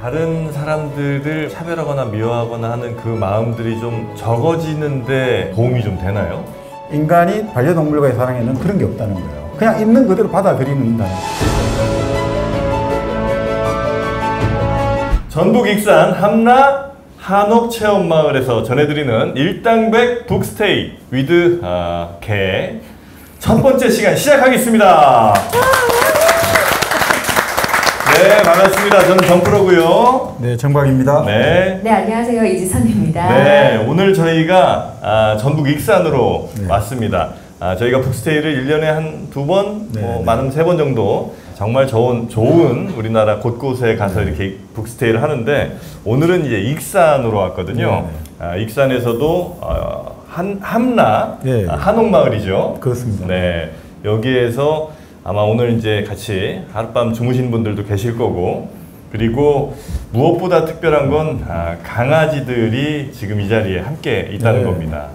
다른 사람들을 차별하거나 미워하거나 하는 그 마음들이 좀 적어지는데 도움이 좀 되나요? 인간이 반려동물과의 사랑에는 그런 게 없다는 거예요. 그냥 있는 그대로 받아들이는다는 거예요. 전북 익산 함라 한옥체험마을에서 전해드리는 일당백 북스테이 위드 개 첫 번째 시간 시작하겠습니다. 네, 반갑습니다. 저는 정프로고요. 네, 정박입니다. 네. 네, 안녕하세요. 이지선입니다. 네, 오늘 저희가 전북 익산으로 왔습니다. 저희가 북스테이를 1년에 한 2번, 많으면 3번 정도 정말 좋은 우리나라 곳곳에 가서 이렇게 북스테이를 하는데 오늘은 이제 익산으로 왔거든요. 익산에서도 함라 한옥마을이죠. 그렇습니다. 네, 여기에서 아마 오늘 이제 같이 하룻밤 주무신 분들도 계실 거고, 그리고 무엇보다 특별한 건 강아지들이 지금 이 자리에 함께 있다는 겁니다.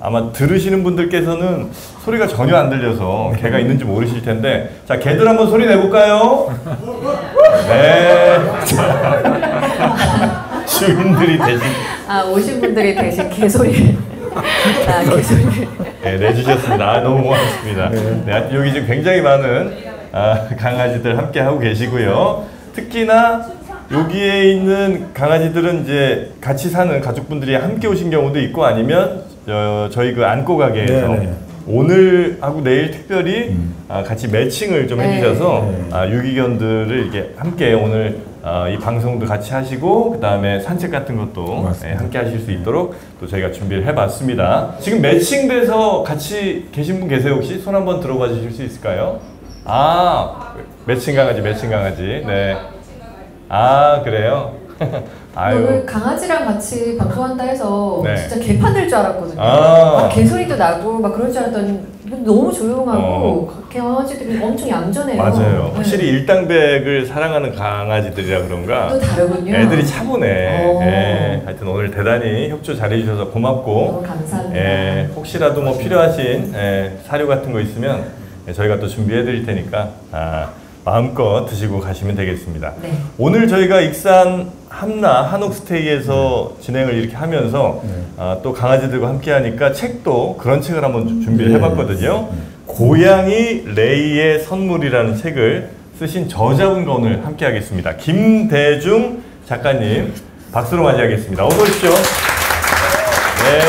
아마 들으시는 분들께서는 소리가 전혀 안 들려서 개가 있는지 모르실 텐데, 자, 개들 한번 소리 내볼까요? 네. 주인들이 대신 오신 분들이 대신 개소리 개소리 네, 내주셨습니다. 너무 고맙습니다. 네, 여기 지금 굉장히 많은 강아지들 함께 하고 계시고요. 특히나 여기에 있는 강아지들은 이제 같이 사는 가족분들이 함께 오신 경우도 있고, 아니면 저희 그 안고 가게에서 오늘 하고 내일 특별히 같이 매칭을 좀 해주셔서 유기견들을 이렇게 함께 오늘 이 방송도 같이 하시고, 그 다음에 산책 같은 것도 함께 하실 수 있도록 또 저희가 준비를 해봤습니다. 지금 매칭돼서 같이 계신 분 계세요? 혹시 손 한번 들어봐 주실 수 있을까요? 매칭 강아지. 네. 그래요? 오늘 강아지랑 같이 방송한다 해서 네. 진짜 개판 될 줄 알았거든요. 개소리도 나고 막 그럴 줄 알았더니 너무 조용하고 강아지들이 엄청 얌전해요. 맞아요. 확실히 일당백을 사랑하는 강아지들이라 그런가 또 다르군요. 애들이 차분해. 네. 하여튼 오늘 대단히 협조 잘해주셔서 고맙고, 너무 감사합니다. 혹시라도 뭐 필요하신 사료 같은 거 있으면 저희가 또 준비해 드릴 테니까 마음껏 드시고 가시면 되겠습니다. 네. 오늘 저희가 익산 함라 한옥스테이에서 진행을 이렇게 하면서 또 강아지들과 함께 하니까 책도 그런 책을 한번 준비를 해봤거든요. 고양이 레이의 선물이라는 책을 쓰신 저자분과 오늘 함께 하겠습니다. 김대중 작가님, 박수로 맞이하겠습니다. 어서 오십시오. 네.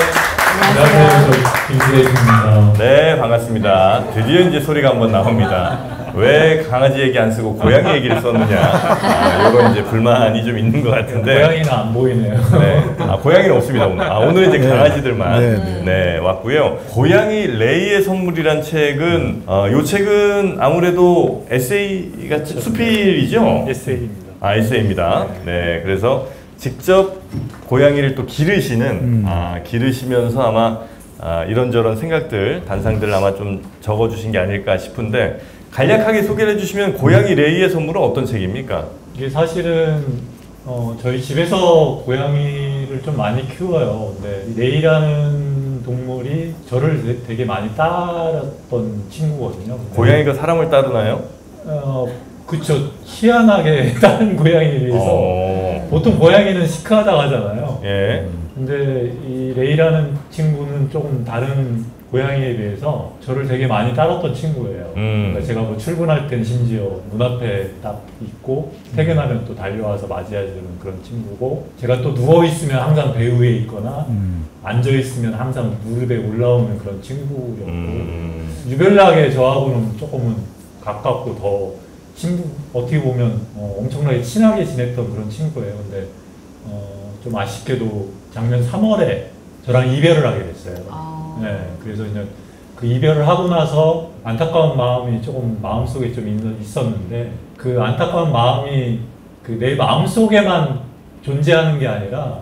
안녕하세요. 김대중입니다. 네, 반갑습니다. 드디어 이제 소리가 한번 나옵니다. 왜 강아지 얘기 안 쓰고 고양이 얘기를 썼느냐, 이런 이제 불만이 좀 있는 것 같은데. 고양이는 안 보이네요. 네. 고양이는 없습니다, 오늘. 오늘 이제 강아지들만 왔고요. 고양이 레이의 선물이란 책은, 요 책은 아무래도 에세이가 수필이죠? 에세이입니다. 에세이입니다. 네, 그래서 직접 고양이를 또 기르시는, 기르시면서 아마 이런저런 생각들, 단상들 아마 좀 적어주신 게 아닐까 싶은데, 간략하게 소개를 해주시면 고양이 레이의 선물은 어떤 책입니까? 이게 사실은 저희 집에서 고양이를 좀 많이 키워요. 근데 레이라는 동물이 저를 되게 많이 따랐던 친구거든요. 고양이가 사람을 따르나요? 그쵸. 희한하게 다른 고양이에 비해서 보통 고양이는 시크하다고 하잖아요. 예. 근데 이 레이라는 친구는 조금 다른 고양이에 비해서 저를 되게 많이 따랐던 친구예요. 그러니까 제가 뭐 출근할 땐 심지어 문 앞에 딱 있고, 퇴근하면 또 달려와서 맞이해주는 그런 친구고, 제가 또 누워있으면 항상 배 위에 있거나 앉아있으면 항상 무릎에 올라오는 그런 친구였고, 유별나게 저하고는 조금은 가깝고 더 어떻게 보면 엄청나게 친하게 지냈던 그런 친구예요. 근데 좀 아쉽게도 작년 3월에 저랑 이별을 하게 됐어요. 네, 그래서 이제 그 이별을 하고 나서 안타까운 마음이 조금 마음속에 좀 있었는데, 그 안타까운 마음이 그 내 마음속에만 존재하는 게 아니라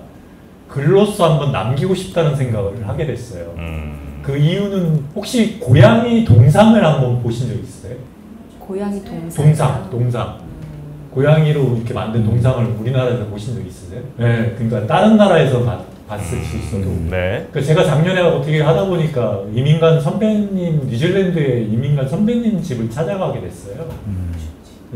글로써 한번 남기고 싶다는 생각을 하게 됐어요. 그 이유는 혹시 고양이 동상을 한번 보신 적 있어요? 고양이 동상? 동상. 고양이로 이렇게 만든 동상을 우리나라에서 보신 적 있으세요? 네, 그러니까 다른 나라에서 봤을 수 있어도. 네. 그러니까 제가 작년에 어떻게 하다 보니까 이민간 선배님, 뉴질랜드의 이민간 선배님 집을 찾아가게 됐어요.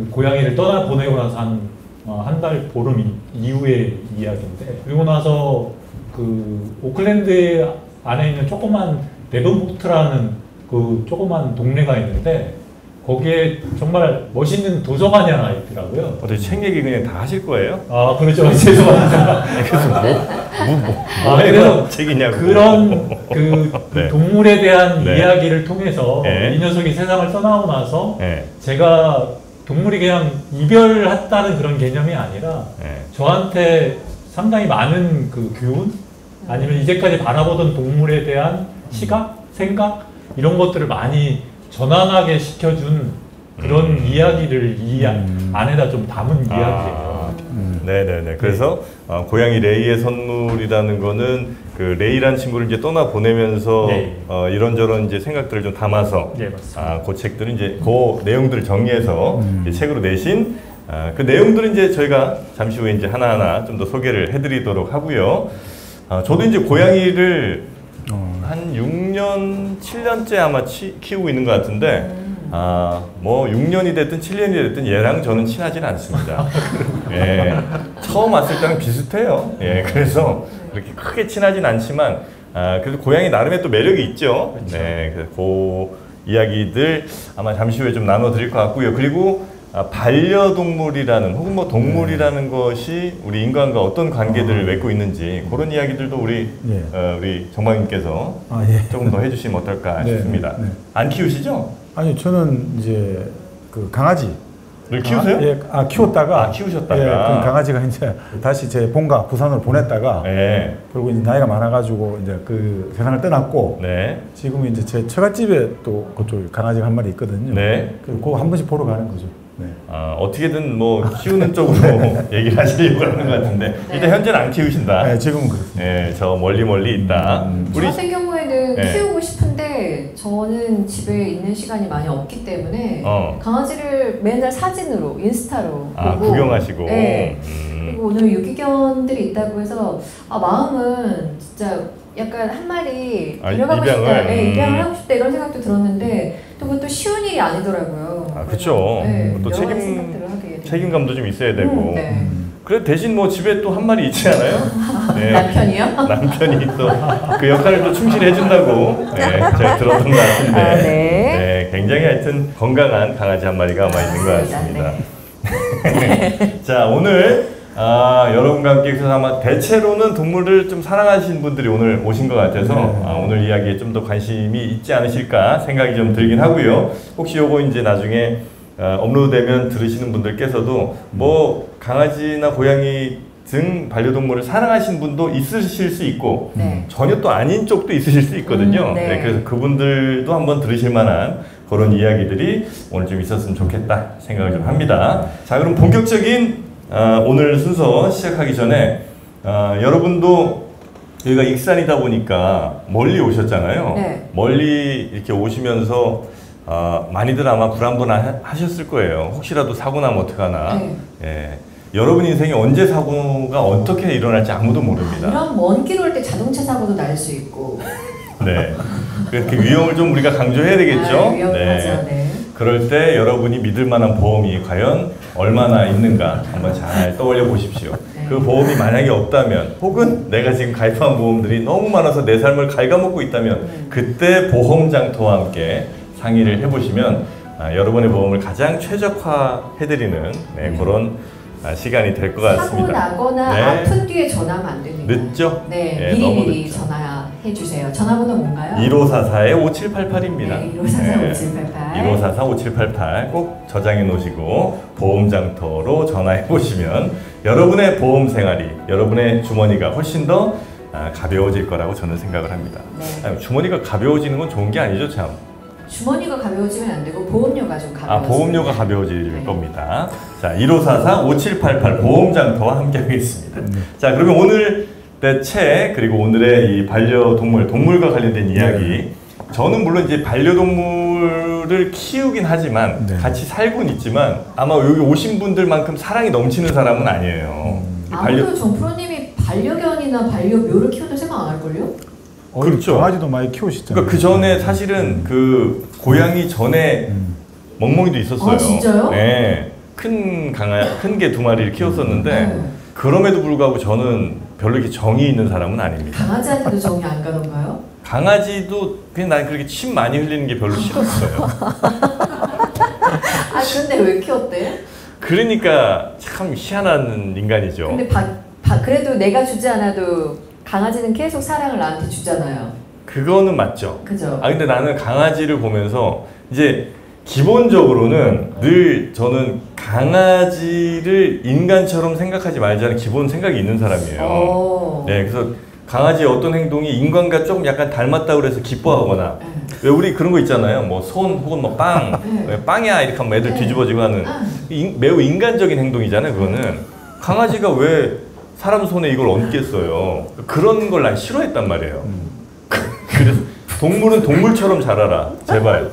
고양이를 떠나보내고 나서 한 한 달 보름 이후의 이야기인데, 그리고 나서 그 오클랜드 안에 있는 조그만 데븐포트라는 그 조그만 동네가 있는데, 거기에 정말 멋있는 도서관이 하나 있더라고요. 어떻게 책 얘기 그냥 다 하실 거예요? 아, 그렇죠. 죄송합니다. 그래서 그래서 책이냐고. 그런 그 네. 동물에 대한 네. 이야기를 통해서 네. 이 녀석이 세상을 떠나고 나서 네. 제가 동물이 그냥 이별했다는 그런 개념이 아니라 네. 저한테 상당히 많은 그 교훈, 아니면 이제까지 바라보던 동물에 대한 시각, 생각, 이런 것들을 많이 전환하게 시켜준 그런 이야기를 이 안에다 좀 담은 이야기예요. 네네네. 그래서 고양이 레이의 선물이라는 거는 그 레이란 친구를 이제 떠나 보내면서 네. 이런저런 이제 생각들을 좀 담아서 네, 맞습니다. 그 책들은 이제 그 내용들을 정리해서 이제 책으로 내신 그 내용들은 이제 저희가 잠시 후에 이제 하나하나 좀 더 소개를 해드리도록 하고요. 저도 이제 고양이를 한 6년, 7년째 아마 키우고 있는 것 같은데, 뭐 6년이 됐든 7년이 됐든 얘랑 저는 친하진 않습니다. 예, 처음 왔을 때는 비슷해요. 예, 그래서 그렇게 크게 친하진 않지만, 그래도 고양이 나름의 또 매력이 있죠. 네, 그래서 그 이야기들 아마 잠시 후에 좀 나눠드릴 것 같고요. 그리고 반려동물이라는 혹은 뭐 동물이라는 것이 우리 인간과 어떤 관계들을 맺고 있는지 그런 이야기들도 우리 우리 정방님께서 예. 조금 더 해주시면 어떨까 네, 싶습니다. 네. 안 키우시죠? 아니 저는 이제 그 강아지 늘 키우세요? 예, 키웠다가 키우셨다가 예, 그 강아지가 이제 다시 제 본가 부산으로 보냈다가 네. 그리고 이제 나이가 많아가지고 이제 그 세상을 떠났고 네. 지금은 이제 제 처갓집에 또 그쪽 강아지가 한 마리 있거든요. 네. 그거 한 번씩 보러 가는 거죠. 네. 어떻게든 뭐 키우는 쪽으로 얘기를 하시려고 하는 것 같은데 일단 현재는 안 키우신다. 네, 지금은 그렇습니다. 네, 저 멀리 있다. 저 같은 경우에는 네. 키우고 싶은데 저는 집에 있는 시간이 많이 없기 때문에 강아지를 맨날 사진으로 인스타로 보고 구경하시고. 네. 그리고 오늘 유기견들이 있다고 해서 마음은 진짜 약간 한 마리 데려가고 싶다, 입양을 하고 싶다 이런 생각도 들었는데 또 그것도 쉬운 일이 아니더라고요. 그렇죠. 네, 또 여러 가지 생각들을 하게 되네요. 책임감도 좀 있어야 되고. 네. 그래 대신 뭐 집에 또 한 마리 있지 않아요? 네. 남편이요? 남편이 또 그 역할을 또 충실히 해준다고 제가 들었던 것 같은데 네. 굉장히 하여튼 건강한 강아지 한 마리가 아마 있는 것 같습니다. 자 오늘 여러분과 함께 그래서 아마 대체로는 동물을 좀 사랑하시는 분들이 오늘 오신 것 같아서 오늘 이야기에 좀 더 관심이 있지 않으실까 생각이 좀 들긴 하고요. 혹시 요거 이제 나중에 업로드되면 들으시는 분들께서도 뭐 강아지나 고양이 등 반려동물을 사랑하시는 분도 있으실 수 있고 전혀 또 아닌 쪽도 있으실 수 있거든요. 네. 그래서 그분들도 한번 들으실 만한 그런 이야기들이 오늘 좀 있었으면 좋겠다 생각을 좀 합니다. 자 그럼 본격적인 오늘 순서 시작하기 전에 여러분도 여기가 익산이다 보니까 멀리 오셨잖아요. 네. 멀리 이렇게 오시면서 많이들 아마 불안불안하셨을 거예요. 혹시라도 사고 나면 어떡하나. 예. 여러분 인생에 언제 사고가 어떻게 일어날지 아무도 모릅니다. 이런 먼 길 올 때 자동차 사고도 날 수 있고. 네. 그렇게 위험을 좀 우리가 강조해야 되겠죠. 위험하죠. 네. 그럴 때 여러분이 믿을 만한 보험이 과연 얼마나 있는가 한번 잘 떠올려 보십시오. 그 보험이 만약에 없다면 혹은 내가 지금 가입한 보험들이 너무 많아서 내 삶을 갉아먹고 있다면 그때 보험장터와 함께 상의를 해보시면 여러분의 보험을 가장 최적화해드리는 그런 시간이 될 것 같습니다. 사고 나거나 아픈 뒤에 전화하면 안 됩니다. 늦죠? 네, 미리 전화해 주세요. 전화번호 뭔가요? 1544-5788입니다. 네, 1544-5788. 1544-5788 꼭 저장해 놓으시고 보험장터로 전화해 보시면 여러분의 보험 생활이 여러분의 주머니가 훨씬 더 가벼워질 거라고 저는 생각을 합니다. 네. 주머니가 가벼워지는 건 좋은 게 아니죠, 참. 주머니가 가벼워지면 안 되고 보험료가 좀 가벼워지면 보험료가 가벼워질 겁니다. 자, 1544-5788 보험장터와 함께 하겠습니다. 자, 그러면 오늘 내 책 그리고 오늘의 이 반려동물, 동물과 관련된 이야기 저는 물론 이제 반려동물을 키우긴 하지만 같이 살고는 있지만 아마 여기 오신 분들만큼 사랑이 넘치는 사람은 아니에요. 아무도 정프로님이 반려견이나 반려묘를 키워도 생각 안 할걸요? 그렇죠. 강아지도 많이 키우시잖아요. 그러니까 그 전에 사실은 그 고양이 전에 멍멍이도 있었어요. 진짜요? 네. 큰 개 2마리를 키웠었는데 그럼에도 불구하고 저는 별로 이렇게 정이 있는 사람은 아닙니다. 강아지한테도 정이 안 가던가요? 강아지도 그냥 난 그렇게 침 많이 흘리는 게 별로 싫었어요. 아 근데 왜 키웠대? 그러니까 참 희한한 인간이죠. 근데 그래도 내가 주지 않아도 강아지는 계속 사랑을 나한테 주잖아요. 그거는 맞죠. 그죠? 아 근데 나는 강아지를 보면서 이제 기본적으로는 늘 저는 강아지를 인간처럼 생각하지 말자는 기본 생각이 있는 사람이에요. 네, 그래서 강아지의 어떤 행동이 인간과 조금 약간 닮았다고 그래서 기뻐하거나 왜 우리 그런 거 있잖아요. 뭐 손 혹은 뭐 빵, 빵이야 이렇게 하면 애들 뒤집어지고 하는 매우 인간적인 행동이잖아요. 그거는 강아지가 왜 사람 손에 이걸 얹겠어요. 그런 걸 난 싫어했단 말이에요. 그래서 동물은 동물처럼 자라라 제발.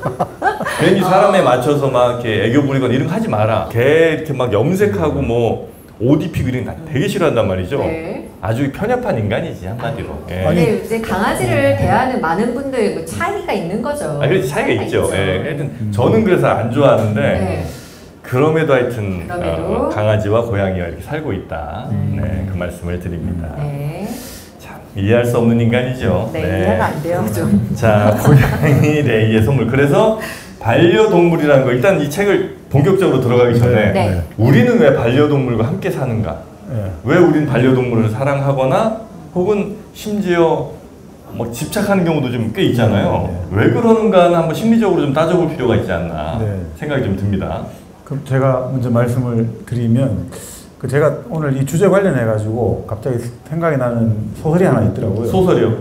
괜히 사람에 맞춰서 막 이렇게 애교 부리거나 이런 거 하지 마라. 개 이렇게 막 염색하고 뭐 옷 입히고 이런 거 되게 싫어한단 말이죠. 네. 아주 편협한 인간이지 한마디로. 예. 근데 이제 강아지를 대하는 많은 분들 뭐 차이가 있는 거죠. 아, 그래서 차이가 있죠. 예. 하여튼 저는 그래서 안 좋아하는데 네. 그럼에도 하여튼 그럼에도. 강아지와 고양이가 이렇게 살고 있다. 네, 그 말씀을 드립니다. 네. 참 이해할 수 없는 인간이죠. 네, 이해가 안 돼요, 좀. 자, 고양이 레이의 선물. 그래서 반려동물이라는 거 일단 이 책을 본격적으로 들어가기 전에 네. 우리는 왜 반려동물과 함께 사는가? 네. 왜 우리는 반려동물을 사랑하거나 혹은 심지어 뭐 집착하는 경우도 좀 꽤 있잖아요. 왜 그러는가는 한번 심리적으로 좀 따져볼 필요가 있지 않나 생각이 좀 듭니다. 그럼 제가 먼저 말씀을 드리면 제가 오늘 이 주제 관련해 가지고 갑자기 생각이 나는 소설이 하나 있더라고요. 소설이요?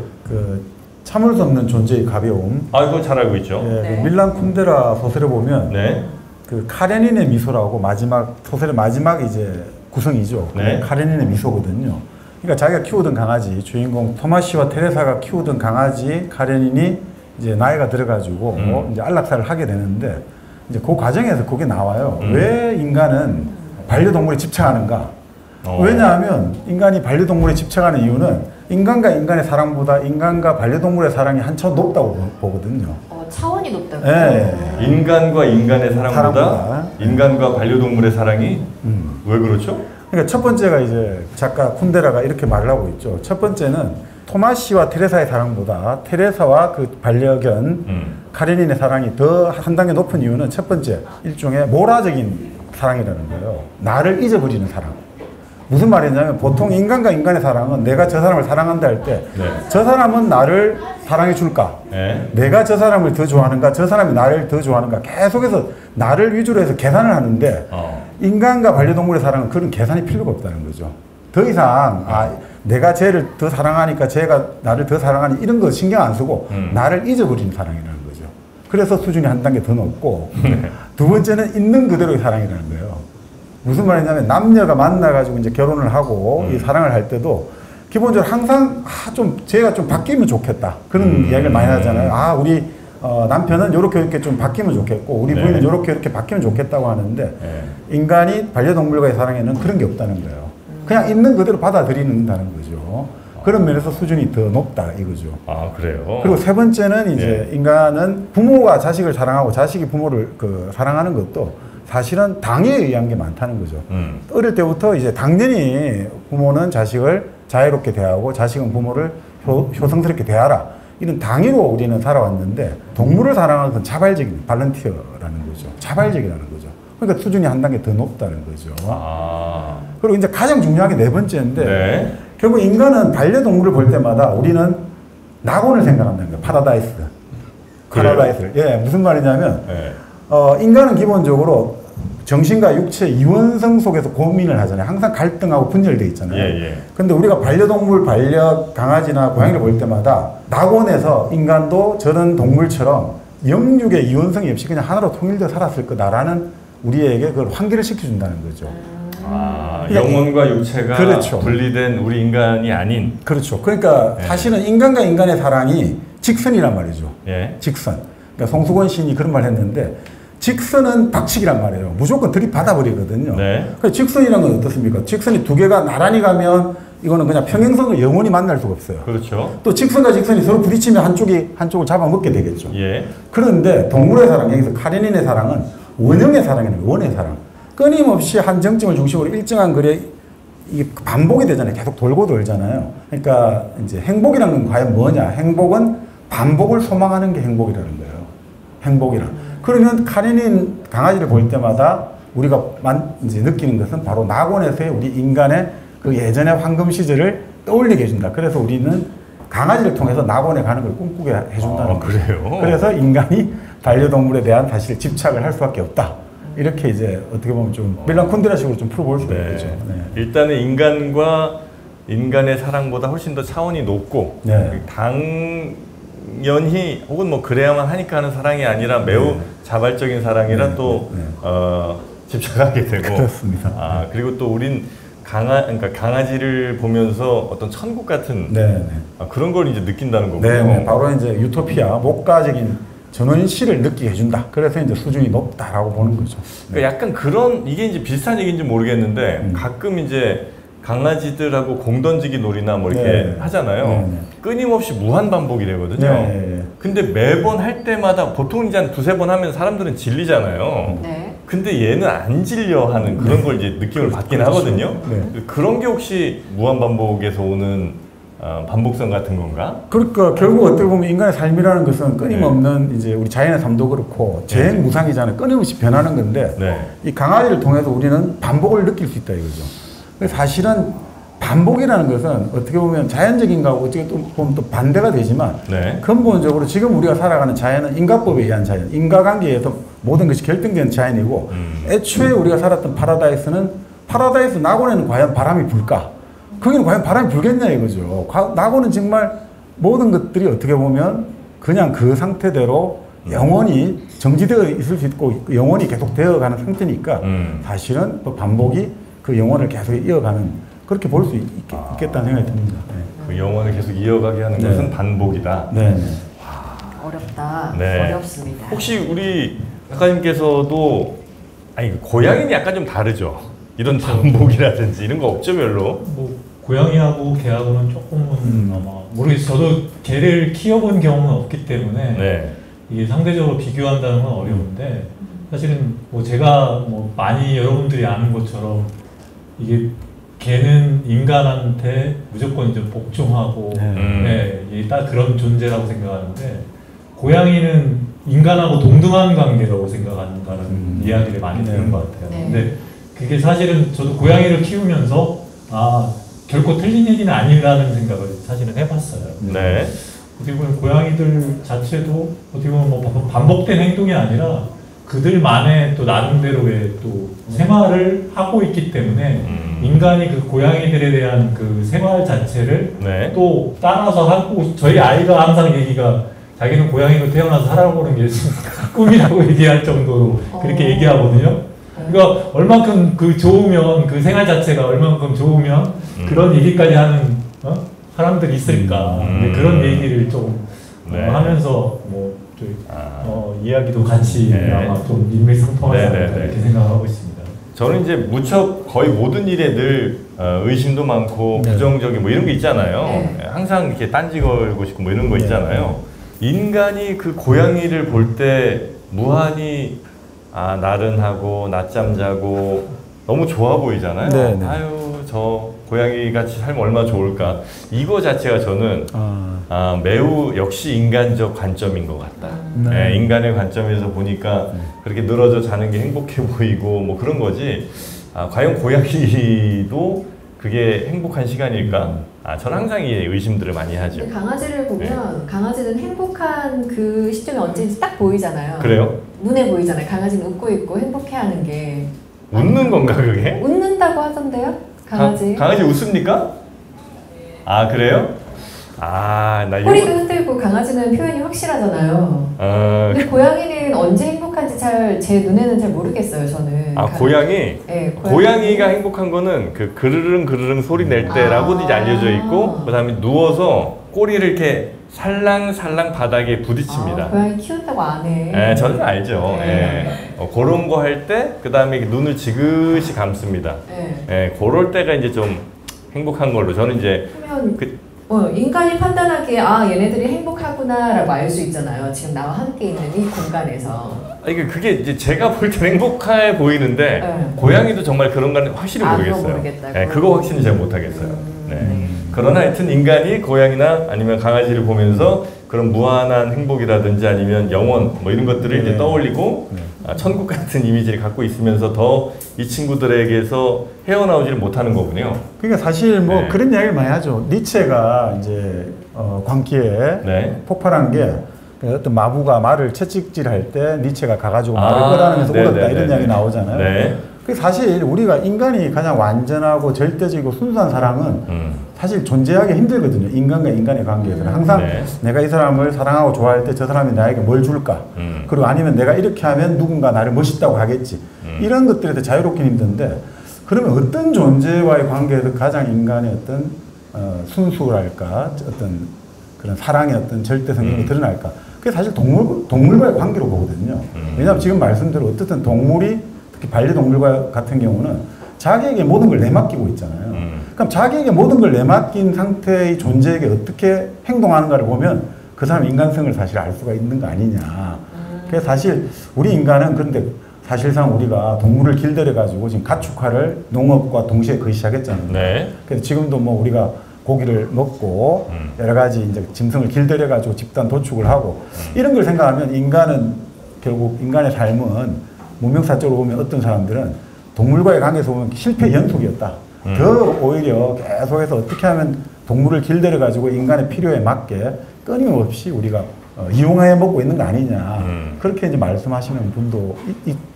참을 수 없는 존재의 가벼움. 아, 그건 잘 알고 있죠. 네. 밀란 쿤데라 소설에 보면 네. 카레닌의 미소라고 소설의 마지막 이제 구성이죠. 네. 카레닌의 미소거든요. 그러니까 자기가 키우던 강아지, 주인공 토마시와 테레사가 키우던 강아지 카레닌이 이제 나이가 들어가지고 이제 안락사를 하게 되는데 이제 그 과정에서 그게 나와요. 왜 인간은 반려동물에 집착하는가? 왜냐하면 인간이 반려동물에 집착하는 이유는 인간과 인간의 사랑보다 인간과 반려동물의 사랑이 한참 높다고 보거든요. 차원이 높다고요? 네. 인간과 인간의 사랑보다 인간과 반려동물의 사랑이 왜 그렇죠? 그러니까 첫 번째가 이제 작가 쿤데라가 이렇게 말을 하고 있죠. 첫 번째는 토마시와 테레사의 사랑보다 테레사와 그 반려견 카레닌의 사랑이 더 한 단계 높은 이유는 첫 번째, 일종의 모라적인 사랑이라는 거예요. 나를 잊어버리는 사랑. 무슨 말이냐면 보통 인간과 인간의 사랑은 내가 저 사람을 사랑한다 할 때 저 사람은 나를 사랑해 줄까? 내가 저 사람을 더 좋아하는가? 저 사람이 나를 더 좋아하는가? 계속해서 나를 위주로 해서 계산을 하는데 인간과 반려동물의 사랑은 그런 계산이 필요가 없다는 거죠. 더 이상 내가 쟤를 더 사랑하니까 쟤가 나를 더 사랑하니 이런 거 신경 안 쓰고 나를 잊어버리는 사랑이라는 거죠. 그래서 수준이 한 단계 더 높고 두 번째는 있는 그대로의 사랑이라는 거예요. 무슨 말이냐면 남녀가 만나가지고 이제 결혼을 하고 이 사랑을 할 때도 기본적으로 항상 쟤가 좀 바뀌면 좋겠다 그런 이야기를 많이 하잖아요. 우리 남편은 이렇게 좀 바뀌면 좋겠고 우리 부인은 이렇게 바뀌면 좋겠다고 하는데 인간이 반려동물과의 사랑에는 그런 게 없다는 거예요. 그냥 있는 그대로 받아들이는다는 거죠. 그런 면에서 수준이 더 높다 이거죠. 아, 그래요? 그리고 세 번째는 이제 인간은 부모가 자식을 사랑하고 자식이 부모를 사랑하는 것도 사실은 당에 의한 게 많다는 거죠. 어릴 때부터 이제 당연히 부모는 자식을 자유롭게 대하고 자식은 부모를 효성스럽게 대하라. 이런 당위로 우리는 살아왔는데 동물을 사랑하는 건 자발적인 발런티어라는 거죠. 자발적이라는 거죠. 그러니까 수준이 한 단계 더 높다는 거죠. 그리고 이제 가장 중요한 게 네 번째인데 결국 인간은 반려동물을 볼 때마다 우리는 낙원을 생각한다는 거예요. 파라다이스. 파라다이스를. 무슨 말이냐면 인간은 기본적으로 정신과 육체 이원성 속에서 고민을 하잖아요. 항상 갈등하고 분열되어 있잖아요. 근데 우리가 반려동물, 강아지나 고양이를 볼 때마다 낙원에서 인간도 저런 동물처럼 영육의 이원성이 없이 그냥 하나로 통일되어 살았을 거다라는 우리에게 그걸 환기를 시켜준다는 거죠. 영혼과 육체가 분리된 우리 인간이 아닌. 그렇죠. 그러니까 사실은 인간과 인간의 사랑이 직선이란 말이죠. 직선. 그러니까 송수건 시인이 그런 말 했는데 직선은 박치기란 말이에요. 무조건 들이받아버리거든요. 직선이란 건 어떻습니까? 직선이 두 개가 나란히 가면 이거는 그냥 평행선을 영원히 만날 수가 없어요. 그렇죠. 또 직선과 직선이 서로 부딪히면 한쪽을 잡아먹게 되겠죠. 그런데 동물의 사랑, 여기서 카레닌의 사랑은 원형의 사랑이에요. 원의 사랑. 끊임없이 한 정점을 중심으로 일정한 거리에 이게 반복이 되잖아요. 계속 돌고 돌잖아요. 그러니까 이제 행복이라는 건 과연 뭐냐? 행복은 반복을 소망하는 게 행복이라는 거예요. 행복이란. 그러면 카레닌 강아지를 볼 때마다 우리가 이제 느끼는 것은 바로 낙원에서의 우리 인간의 그 예전의 황금 시절을 떠올리게 해준다. 그래서 우리는 강아지를 통해서 낙원에 가는 걸 꿈꾸게 해준다는 거예요. 그래요? 그래서 인간이 반려동물에 대한 사실 집착을 할 수밖에 없다. 이렇게 이제 어떻게 보면 좀 밀란 쿤데라식으로 좀 풀어볼 수가 있겠죠. 네. 일단은 인간과 인간의 사랑보다 훨씬 더 차원이 높고 네. 당연히 혹은 뭐 그래야만 하니까 하는 사랑이 아니라 매우 자발적인 사랑이라 또 집착하게 되고 그렇습니다. 그리고 또 우린 그러니까 강아지를 보면서 어떤 천국 같은 그런 걸 이제 느낀다는 거고요. 네, 바로 이제 유토피아, 목가적인 전원시를 느끼게 해준다. 그래서 이제 수준이 높다라고 보는 거죠. 그러니까 약간 그런 이게 이제 비슷한 얘기인지 모르겠는데 가끔 이제 강아지들하고 공 던지기 놀이나 뭐 이렇게 하잖아요. 끊임없이 무한 반복이래거든요. 근데 매번 할 때마다 보통 이제 한 두세 번 하면 사람들은 질리잖아요. 근데 얘는 안 질려 하는 그런 걸 이제 느낌을 받긴 하거든요. 그런 게 혹시 무한 반복에서 오는 반복성 같은 건가? 그러니까 결국 어떻게 보면 인간의 삶이라는 것은 끊임없는 이제 우리 자연의 삶도 그렇고 재행무상이잖아요. 끊임없이 변하는 건데 이 강아지를 통해서 우리는 반복을 느낄 수 있다 이거죠. 사실은 반복이라는 것은 어떻게 보면 자연적인 거하고 어떻게 보면 또 반대가 되지만 근본적으로 지금 우리가 살아가는 자연은 인과법에 의한 자연, 인과관계에 의해서 모든 것이 결정된 자연이고 애초에 우리가 살았던 파라다이스 낙원에는 과연 바람이 불까? 거기는 과연 바람이 불겠냐 이거죠. 낙원은 정말 모든 것들이 어떻게 보면 그냥 그 상태대로 영원히 정지되어 있을 수 있고 영원히 계속 되어가는 상태니까 사실은 또 반복이 그 영혼을 계속 이어가는 그렇게 볼 수 있겠다는 생각이 듭니다. 그 영혼을 계속 이어가게 하는 것은 반복이다. 어렵다. 어렵습니다. 혹시 우리 작가님께서도 고양이는 약간 좀 다르죠? 이런 반복이라든지 이런 거 없죠 별로? 뭐 고양이하고 개하고는 조금은 아마 모르겠어요. 저도 개를 키워본 경험은 없기 때문에 이게 상대적으로 비교한다는 건 어려운데 사실은 뭐 제가 뭐 많이 여러분들이 아는 것처럼 이게 개는 인간한테 무조건 이제 복종하고 딱 그런 존재라고 생각하는데 고양이는 인간하고 동등한 관계라고 생각한다는 이야기를 많이 들은 것 같아요. 근데 그게 사실은 저도 고양이를 키우면서 결코 틀린 얘기는 아니라는 생각을 사실은 해봤어요. 어떻게 보면 고양이들 자체도 어떻게 보면 뭐 반복된 행동이 아니라 그들만의 또 나름대로의 또 생활을 하고 있기 때문에 인간이 그 고양이들에 대한 그 생활 자체를 또 따라서 하고 저희 아이가 항상 얘기가 자기는 고양이로 태어나서 살아보는 게 꿈이라고 얘기할 정도로 그렇게 얘기하거든요. 그러니까 얼만큼 그 좋으면 그 생활 자체가 얼만큼 좋으면 그런 얘기까지 하는 사람들이 있을까. 근데 그런 얘기를 좀 하면서 뭐 이야기도 같이 아마 좀 일맥상통하지 않을까 이렇게 생각하고 있습니다. 저는 이제 무척 거의 모든 일에 늘 의심도 많고 부정적인 뭐 이런 게 있잖아요. 항상 이렇게 딴지 걸고 싶고 뭐 이런 거 있잖아요. 인간이 그 고양이를 볼 때 무한히 나른하고 낮잠 자고 너무 좋아 보이잖아요. 아유 저 고양이 같이 살면 얼마나 좋을까. 이거 자체가 저는 매우 역시 인간적 관점인 것 같다. 인간의 관점에서 보니까 그렇게 늘어져 자는 게 행복해 보이고 뭐 그런 거지. 과연 고양이도 그게 행복한 시간일까? 저는 항상 이 의심들을 많이 하죠. 강아지를 보면 강아지는 행복한 그 시점이 언제인지 딱 보이잖아요. 그래요? 눈에 보이잖아요. 강아지는 웃고 있고 행복해하는 게. 웃는 건가 그게? 웃는다고 하던데요? 강아지. 강아지 웃습니까? 그래요? 나 꼬리도 흔들고 강아지는 표현이 확실하잖아요. 근데 고양이는 언제 행복한지 제 눈에는 잘 모르겠어요, 저는. 고양이? 고양이가 행복한 거는 그 그르릉 소리 낼 때라고 이제 알려져 있고, 그 다음에 누워서 꼬리를 이렇게 살랑살랑 바닥에 부딪힙니다. 고양이 키운다고 안 해. 저는 알죠. 그런 거 할 때, 그 다음에 눈을 지그시 감습니다. 그럴 때가 이제 좀 행복한 걸로 저는 이제. 인간이 판단하기에 얘네들이 행복하구나 라고 알 수 있잖아요. 지금 나와 함께 있는 이 공간에서. 그게 이제 제가 볼 때 행복해 보이는데 네. 고양이도 정말 그런가는 확실히 모르겠어요. 네, 그거 확신은 제가 못하겠어요. 네. 그러나 하여튼 인간이 고양이나 아니면 강아지를 보면서 그런 무한한 행복이라든지 아니면 영원 뭐 이런 것들을 이제 떠올리고 천국 같은 이미지를 갖고 있으면서 더 이 친구들에게서 헤어나오지를 못하는 거군요. 그러니까 사실 뭐 네. 그런 이야기를 많이 하죠. 니체가 이제 광기에 네. 폭발한 게 어떤 마부가 말을 채찍질할 때 니체가 가가지고 말을 끌어내면서 네, 울었다 네, 이런 네, 이야기 네. 나오잖아요. 네. 그 사실 우리가 인간이 가장 완전하고 절대적이고 순수한 사랑은 사실 존재하기 힘들거든요. 인간과 인간의 관계에서는 항상 네. 내가 이 사람을 사랑하고 좋아할 때 저 사람이 나에게 뭘 줄까? 그리고 아니면 내가 이렇게 하면 누군가 나를 멋있다고 하겠지. 이런 것들에 대해 자유롭긴 힘든데 그러면 어떤 존재와의 관계에서 가장 인간의 어떤 순수랄까 어떤 그런 사랑의 어떤 절대성 이런 게 드러날까? 그게 사실 동물과의 관계로 보거든요. 왜냐하면 지금 말씀대로 어쨌든 동물이 특히 반려동물과 같은 경우는 자기에게 모든 걸 내맡기고 있잖아요. 그럼 자기에게 모든 걸 내맡긴 상태의 존재에게 어떻게 행동하는가를 보면 그 사람 인간성을 사실 알 수가 있는 거 아니냐. 그래서 사실 우리 인간은 그런데 사실상 우리가 동물을 길들여가지고 지금 가축화를 농업과 동시에 거의 시작했잖아요. 네. 그래서 지금도 뭐 우리가 고기를 먹고 여러 가지 이제 짐승을 길들여가지고 집단 도축을 하고 이런 걸 생각하면 인간은 결국 인간의 삶은 문명사적으로 보면 어떤 사람들은 동물과의 관계에서 보면 실패 연속이었다. 더 오히려 계속해서 어떻게 하면 동물을 길들여가지고 인간의 필요에 맞게 끊임없이 우리가 이용해 먹고 있는 거 아니냐. 그렇게 이제 말씀하시는 분도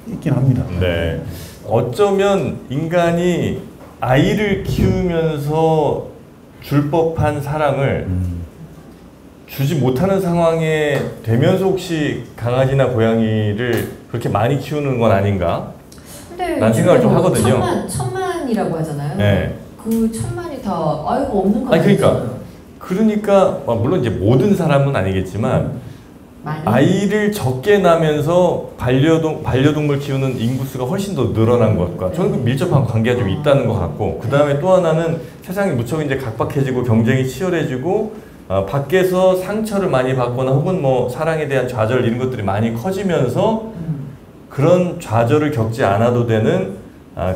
있긴 합니다. 네. 어쩌면 인간이 아이를 키우면서 줄 법한 사랑을 주지 못하는 상황에 되면서 혹시 강아지나 고양이를 그렇게 많이 키우는 건 아닌가? 근데 난 생각을 좀 하거든요. 천만이라고 하잖아요. 네. 그 천만이 다 아이가 없는 거 아니 아니잖아요. 그러니까 물론 이제 모든 사람은 아니겠지만 많이? 아이를 적게 낳으면서 반려동물 키우는 인구수가 훨씬 더 늘어난 것과 저는 그 밀접한 관계가 좀 있다는 것 같고 그 다음에 또 하나는 세상이 무척 이제 각박해지고 경쟁이 치열해지고 밖에서 상처를 많이 받거나 혹은 뭐 사랑에 대한 좌절 이런 것들이 많이 커지면서 그런 좌절을 겪지 않아도 되는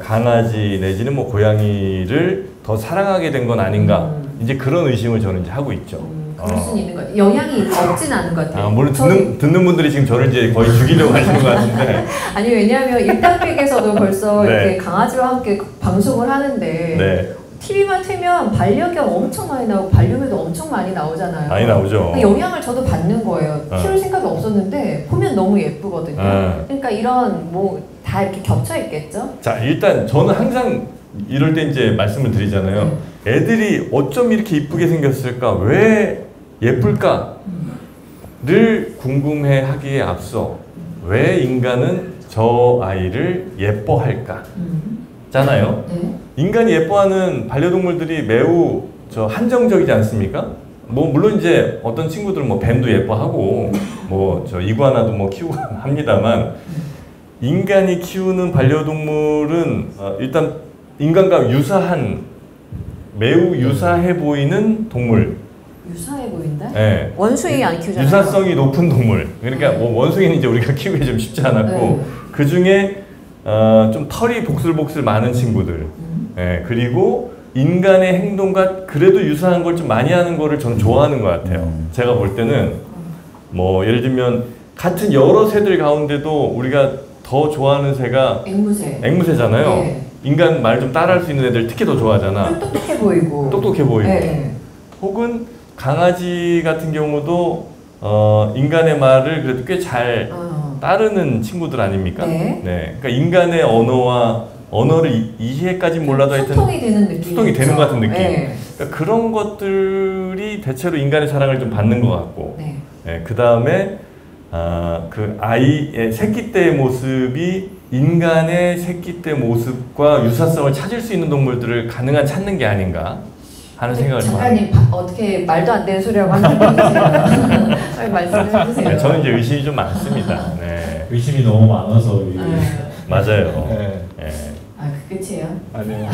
강아지 내지는 뭐 고양이를 더 사랑하게 된 건 아닌가 이제 그런 의심을 저는 이제 하고 있죠. 그럴 수는 있는 것 같아요. 영향이 없진 않은 것 같아요. 물론 듣는 분들이 지금 저를 이제 거의 죽이려고 하시는 것 같은데. 아니 왜냐하면 일당백에서도 벌써 네. 이렇게 강아지와 함께 방송을 하는데 네. TV만 틀면 반려견 엄청 많이 나오고 반려묘도 엄청 많이 나오잖아요. 많이 나오죠. 그 영향을 저도 받는 거예요. 키울 생각이 없었는데 보면 너무 예쁘거든요. 그러니까 이런 뭐 다 이렇게 겹쳐 있겠죠. 자 일단 저는 항상 이럴 때 이제 말씀을 드리잖아요. 애들이 어쩜 이렇게 이쁘게 생겼을까? 왜 예쁠까? 를 궁금해 하기에 앞서 왜 인간은 저 아이를 예뻐할까? 잖아요. 네. 인간이 예뻐하는 반려동물들이 매우 한정적이지 않습니까? 뭐 물론 이제 어떤 친구들은 뭐 뱀도 예뻐하고 뭐 이구아나도 뭐 키우고 합니다만 인간이 키우는 반려동물은 일단 인간과 유사한 매우 유사해 보이는 동물. 유사해 보인다? 네. 원숭이 안 키우잖아요. 유사성이 높은 동물. 그러니까 뭐 원숭이는 이제 우리가 키우기 좀 쉽지 않았고 네. 그 중에 좀 털이 복슬복슬 많은 친구들. 네. 그리고 인간의 행동과 그래도 유사한 걸 좀 많이 하는 거를 저는 좋아하는 것 같아요. 제가 볼 때는 뭐 예를 들면 같은 여러 새들 가운데도 우리가 더 좋아하는 새가 앵무새잖아요. 네. 인간 말 좀 따라할 수 있는 애들 특히 더 좋아하잖아. 좀 똑똑해 보이고. 똑똑해 보이고. 네. 혹은 강아지 같은 경우도 인간의 말을 그래도 꽤 잘 따르는 친구들 아닙니까? 네. 그러니까 인간의 언어를 이해까지 몰라도 하여튼 소통이 되는 느낌. 소통이 되는 것 같은 느낌. 네. 그러니까 그런 것들이 대체로 인간의 사랑을 좀 받는 것 같고. 네. 네, 그 다음에 그 아이의 새끼 때의 모습이 인간의 새끼 때 모습과 유사성을 찾을 수 있는 동물들을 가능한 찾는 게 아닌가 하는 생각을 좀 합니다. 작가님 어떻게 말도 안 되는 소리라고 하는 빨리 말씀을 해주세요. 네, 저는 이제 의심이 좀 많습니다. 네. 의심이 너무 많아서 이게. 맞아요. 네. 네. 그 끝이에요? 아니요.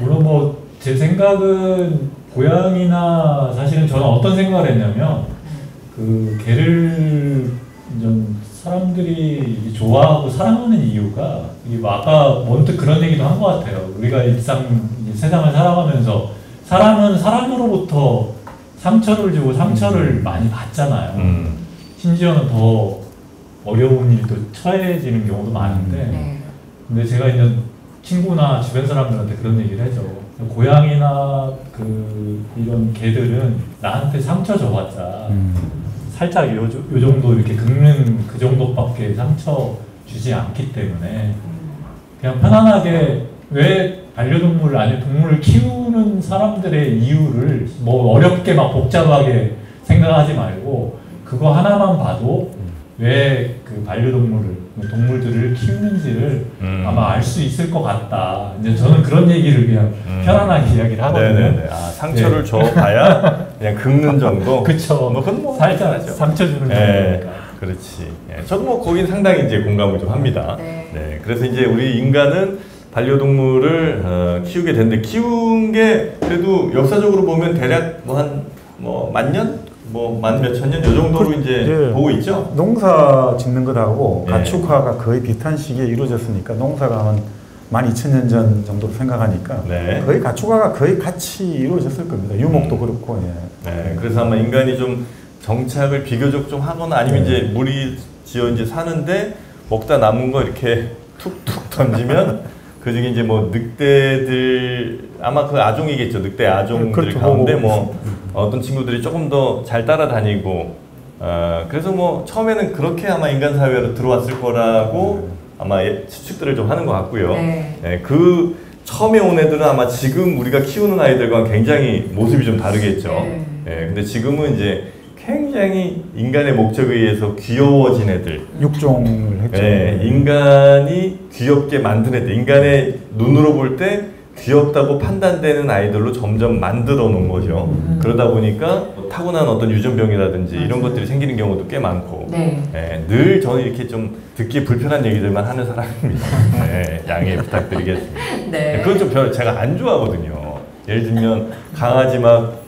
물론 뭐 제 생각은 고양이나 사실은 저는 어떤 생각을 했냐면 그 개를 좀 사람들이 좋아하고 사랑하는 이유가 이게 뭐 아까 문득 그런 얘기도 한 것 같아요. 우리가 일상 이제 세상을 살아가면서 사람은 사람으로부터 상처를 주고 상처를 많이 받잖아요. 심지어는 더 어려운 일도 처해지는 경우도 많은데 근데 제가 이제 친구나 주변 사람들한테 그런 얘기를 하죠. 고양이나 이런 개들은 나한테 상처 줘봤자 살짝 요 정도 이렇게 긁는 그 정도밖에 상처 주지 않기 때문에 그냥 편안하게 왜 반려동물 아니 동물을 키우는 사람들의 이유를 뭐 어렵게 막 복잡하게 생각하지 말고 그거 하나만 봐도 왜 그 반려동물을 동물들을 키우는지를 아마 알 수 있을 것 같다. 이제 저는 그런 얘기를 그냥 편안하게 이야기를 하거든요. 네네네. 아, 상처를 줘봐야 그냥 긁는 정도. 그렇죠. 뭐 그건 뭐 살짝 상처 주는 정도니까. 그렇지. 저도 뭐 거긴 상당히 이제 공감을 좀 합니다. 네. 그래서 이제 우리 인간은 반려동물을 키우게 됐는데 키운 게 그래도 역사적으로 보면 대략 뭐 만 년? 뭐 만 몇천 년? 요 정도로 이제 보고 있죠? 농사 짓는 것하고 네. 가축화가 거의 비슷한 시기에 이루어졌으니까 농사가 한 12,000년 정도로 생각하니까 네. 거의 가축화가 거의 같이 이루어졌을 겁니다. 유목도 그렇고. 네. 그래서 아마 인간이 좀 정착을 비교적 좀 하거나 아니면 이제 무리 지어 이제 사는데 먹다 남은 거 이렇게 툭툭 던지면 그 중에 이제 뭐 늑대들 아마 그 아종이겠죠. 늑대 아종들 그렇죠. 가운데 뭐 어떤 친구들이 조금 더 잘 따라다니고 그래서 뭐 처음에는 그렇게 아마 인간 사회로 들어왔을 거라고 아마 추측들을 좀 하는 것 같고요. 그 처음에 온 애들은 아마 지금 우리가 키우는 아이들과 굉장히 모습이 좀 다르겠죠. 근데 지금은 이제 굉장히 인간의 목적에 의해서 귀여워진 애들. 육종을 했죠. 인간이 귀엽게 만든 애들. 인간의 눈으로 볼 때 귀엽다고 판단되는 아이들로 점점 만들어 놓은 거죠. 그러다 보니까 타고난 어떤 유전병이라든지 이런 것들이 생기는 경우도 꽤 많고. 늘 저는 이렇게 좀 듣기 불편한 얘기들만 하는 사람입니다. 양해 부탁드리겠습니다. 그건 좀 제가 안 좋아하거든요. 예를 들면 강아지 막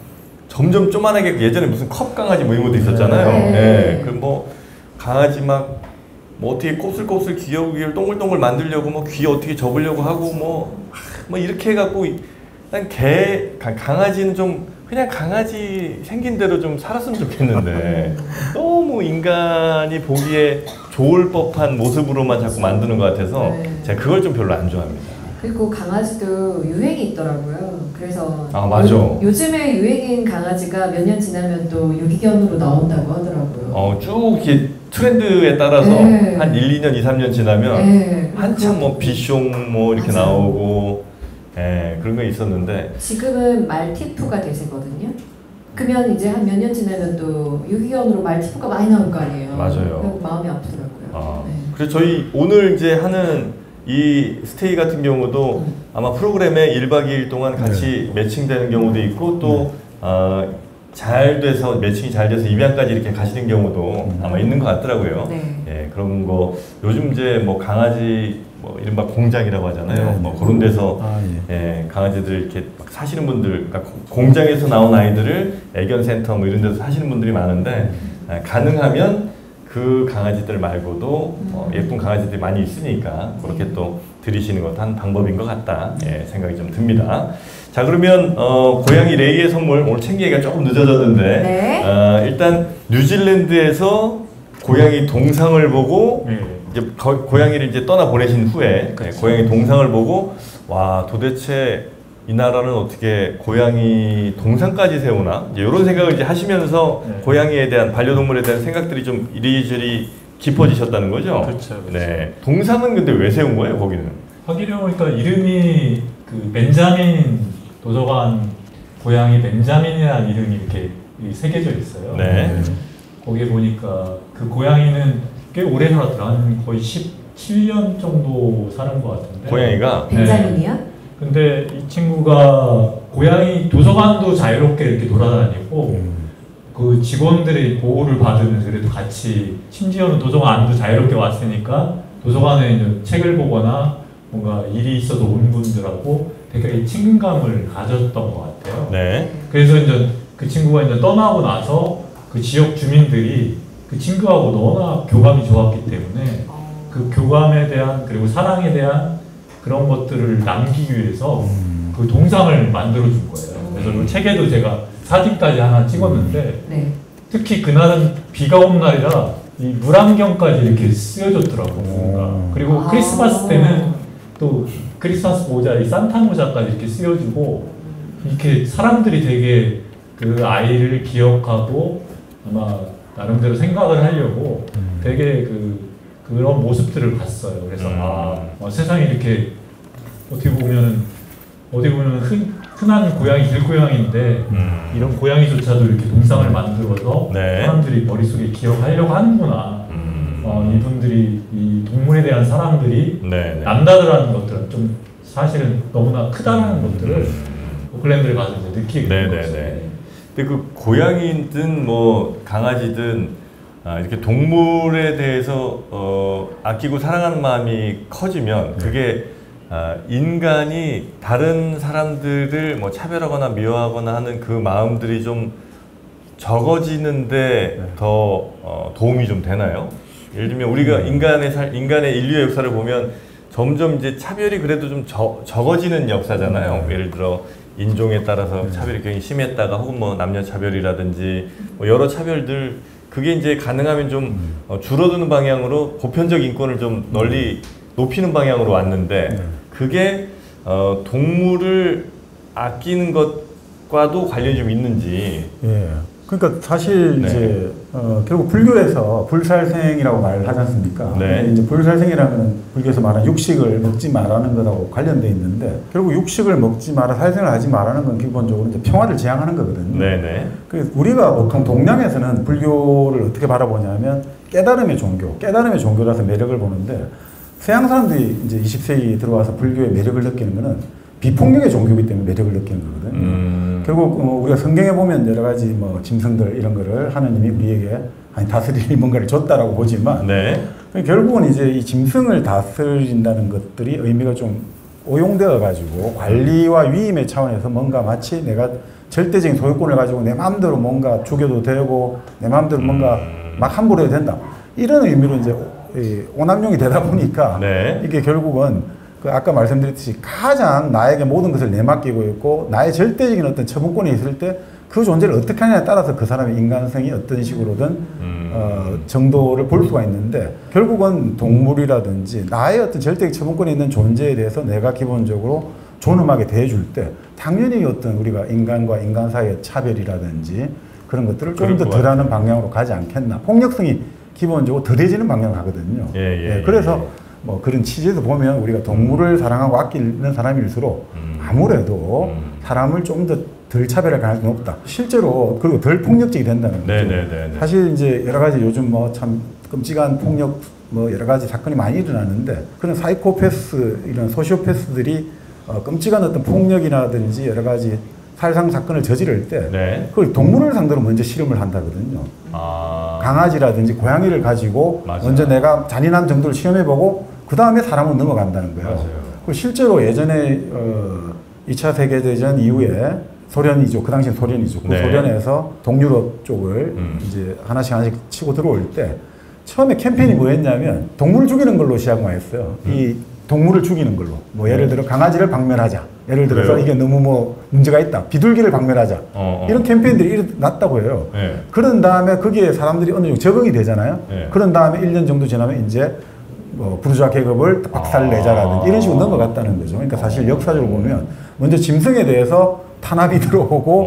점점 쪼만하게 예전에 무슨 컵 강아지 뭐 이런 것도 있었잖아요. 그럼 뭐 강아지 막 뭐 어떻게 곱슬곱슬 귀여우게 동글동글 만들려고 뭐 귀 어떻게 접으려고 하고 뭐 이렇게 해갖고 일단 강아지는 좀 그냥 강아지 생긴 대로 좀 살았으면 좋겠는데 너무 인간이 보기에 좋을 법한 모습으로만 자꾸 만드는 것 같아서 제가 그걸 좀 별로 안 좋아합니다. 그리고 강아지도 유행이 있더라고요. 그래서 맞아. 요즘에 유행인 강아지가 몇 년 지나면 또 유기견으로 나온다고 하더라고요. 쭉 이렇게 트렌드에 따라서 한 1, 2년, 2, 3년 지나면 한참 뭐 비숑 뭐 이렇게 맞아요. 나오고 그런 거 있었는데 지금은 말티푸가 대세거든요. 그러면 이제 한 몇 년 지나면 또 유기견으로 말티푸가 많이 나올 거 아니에요. 맞아요. 마음이 아프더라고요. 그래서 저희 오늘 이제 하는 이 스테이 같은 경우도 아마 프로그램에 1박 2일 동안 같이 매칭되는 경우도 있고 또 잘 돼서 매칭이 잘 돼서 입양까지 이렇게 가시는 경우도 아마 있는 것 같더라고요. 그런 거 요즘 이제 뭐 강아지 뭐 이른바 공장이라고 하잖아요. 뭐 그런 데서 강아지들 이렇게 사시는 분들, 그러니까 공장에서 나온 아이들을 애견센터 뭐 이런 데서 사시는 분들이 많은데 가능하면 그 강아지들 말고도 예쁜 강아지들이 많이 있으니까 그렇게 또 들이시는 것도 한 방법인 것 같다 생각이 좀 듭니다. 자, 그러면 고양이 레이의 선물 오늘 챙기기가 조금 늦어졌는데 일단 뉴질랜드에서 고양이 동상을 보고 이제 고양이를 이제 떠나 보내신 후에 고양이 동상을 보고 와 도대체 이 나라는 어떻게 고양이 동상까지 세우나 이런 생각을 이제 하시면서 고양이에 대한 반려동물에 대한 생각들이 좀 이리저리 깊어지셨다는 거죠. 그렇죠. 동상은 근데 왜 세운 거예요 거기는? 하기로 보니까 이름이 그 벤자민 도서관 고양이 벤자민이라는 이름이 이렇게 새겨져 있어요. 거기에 보니까 그 고양이는 꽤 오래 살았더라. 한 거의 17년 정도 사는 것 같은데. 고양이가? 벤자민이요? 근데 이 친구가 고양이 도서관도 자유롭게 이렇게 돌아다니고 그 직원들의 보호를 받으면서 그래도 같이 심지어는 도서관 안도 자유롭게 왔으니까 도서관에 이제 책을 보거나 뭔가 일이 있어서 온 분들하고 되게 친근감을 가졌던 것 같아요. 그래서 이제 그 친구가 이제 떠나고 나서 그 지역 주민들이 그 그 친구하고 너무나 교감이 좋았기 때문에 그 교감에 대한 그리고 사랑에 대한 그런 것들을 남기기 위해서 그 동상을 만들어준 거예요. 그래서 그 책에도 제가 사진까지 하나 찍었는데 네. 특히 그날은 비가 온 날이라 이 물안경까지 이렇게 쓰여줬더라고요. 그리고 크리스마스 때는 또 크리스마스 모자, 이 산타 모자까지 이렇게 쓰여주고 이렇게 사람들이 되게 그 아이를 기억하고 아마 나름대로 생각을 하려고 되게 그런 모습들을 봤어요. 그래서 세상에 이렇게 어떻게 보면 흔한 고양이, 길고양이인데 이런 고양이조차도 이렇게 동상을 만들어서 네. 사람들이 머릿속에 기억하려고 하는구나. 이분들이 이 동물에 대한 사랑들이 네, 네. 남다르다는 것들은 좀 사실은 너무나 크다는 것들을 오클랜드를 가서 이제 느끼게 된 네, 거죠. 네, 네. 근데 그 고양이든 뭐 강아지든 이렇게 동물에 대해서 아끼고 사랑하는 마음이 커지면 그게 인간이 다른 사람들을 뭐 차별하거나 미워하거나 하는 그 마음들이 좀 적어지는데 더 도움이 좀 되나요? 예를 들면 우리가 인간의 인류의 역사를 보면 점점 이제 차별이 그래도 좀 적어지는 역사잖아요. 예를 들어 인종에 따라서 차별이 굉장히 심했다가 혹은 뭐 남녀 차별이라든지 뭐 여러 차별들 그게 이제 가능하면 좀 줄어드는 방향으로 보편적 인권을 좀 널리 높이는 방향으로 왔는데 그게 동물을 아끼는 것과도 관련이 좀 있는지. 예. 그러니까 사실 네. 이제 결국 불교에서 불살생이라고 말을 하지 않습니까? 네. 이제 불살생이라면 불교에서 말하는 육식을 먹지 말라는 것하고 관련돼 있는데 결국 육식을 먹지 마라, 살생을 하지 말라는 건 기본적으로 이제 평화를 지향하는 거거든요. 네네. 그 우리가 보통 동양에서는 불교를 어떻게 바라보냐면 깨달음의 종교라서 매력을 보는데 서양 사람들이 이제 20세기 들어와서 불교의 매력을 느끼는 거는 비폭력의 종교이기 때문에 매력을 느끼는 거거든요. 결국 우리가 성경에 보면 여러 가지 뭐 짐승들 이런 거를 하나님이 우리에게 다스릴 뭔가를 줬다라고 보지만 네. 결국은 이제 이 짐승을 다스린다는 것들이 의미가 좀 오용되어 가지고 관리와 위임의 차원에서 뭔가 마치 내가 절대적인 소유권을 가지고 내 마음대로 뭔가 죽여도 되고 내 마음대로 뭔가 막 함부로 해도 된다 이런 의미로 이제 오남용이 되다 보니까 네. 이게 결국은 그 아까 말씀드렸듯이 가장 나에게 모든 것을 내맡기고 있고 나의 절대적인 어떤 처분권이 있을 때 그 존재를 어떻게 하냐에 따라서 그 사람의 인간성이 어떤 식으로든 정도를 볼 수가 있는데 결국은 동물이라든지 나의 어떤 절대적 처분권이 있는 존재에 대해서 내가 기본적으로 존엄하게 대해줄 때 당연히 어떤 우리가 인간과 인간 사이의 차별이라든지 그런 것들을 좀 더 덜하는 방향으로 가지 않겠나. 폭력성이 기본적으로 덜해지는 방향으로 가거든요. 그래서 뭐 그런 취지에서 보면 우리가 동물을 사랑하고 아끼는 사람일수록 아무래도 사람을 좀 더 덜 차별할 가능성이 높다. 실제로 그리고 덜 폭력적이 된다는 거죠. 네네네. 사실 이제 여러 가지 요즘 뭐 참 끔찍한 폭력 뭐 여러 가지 사건이 많이 일어나는데 그런 사이코패스 이런 소시오패스들이 끔찍한 어떤 폭력이라든지 여러 가지 살상 사건을 저지를 때 그걸 동물을 상대로 먼저 실험을 한다거든요. 강아지라든지 고양이를 가지고 먼저 내가 잔인한 정도를 시험해보고 그 다음에 사람으로 넘어간다는 거예요. 그리고 실제로 예전에 2차 세계대전 이후에 소련이죠. 그 당시엔 소련이죠. 그 소련에서 동유럽 쪽을 이제 하나씩 치고 들어올 때 처음에 캠페인이 뭐였냐면 동물을 죽이는 걸로 시작만 했어요. 이 동물을 죽이는 걸로. 뭐 예를 들어 강아지를 박멸하자. 예를 들어서 이게 너무 뭐 문제가 있다. 비둘기를 박멸하자. 이런 캠페인들이 일어났다고 해요. 그런 다음에 거기에 사람들이 어느 정도 적응이 되잖아요. 그런 다음에 1년 정도 지나면 이제 뭐 부르주아 계급을 박살내자라든지 이런 식으로 넘어갔다는 거죠. 그러니까 사실 역사적으로 보면 먼저 짐승에 대해서 탄압이 들어오고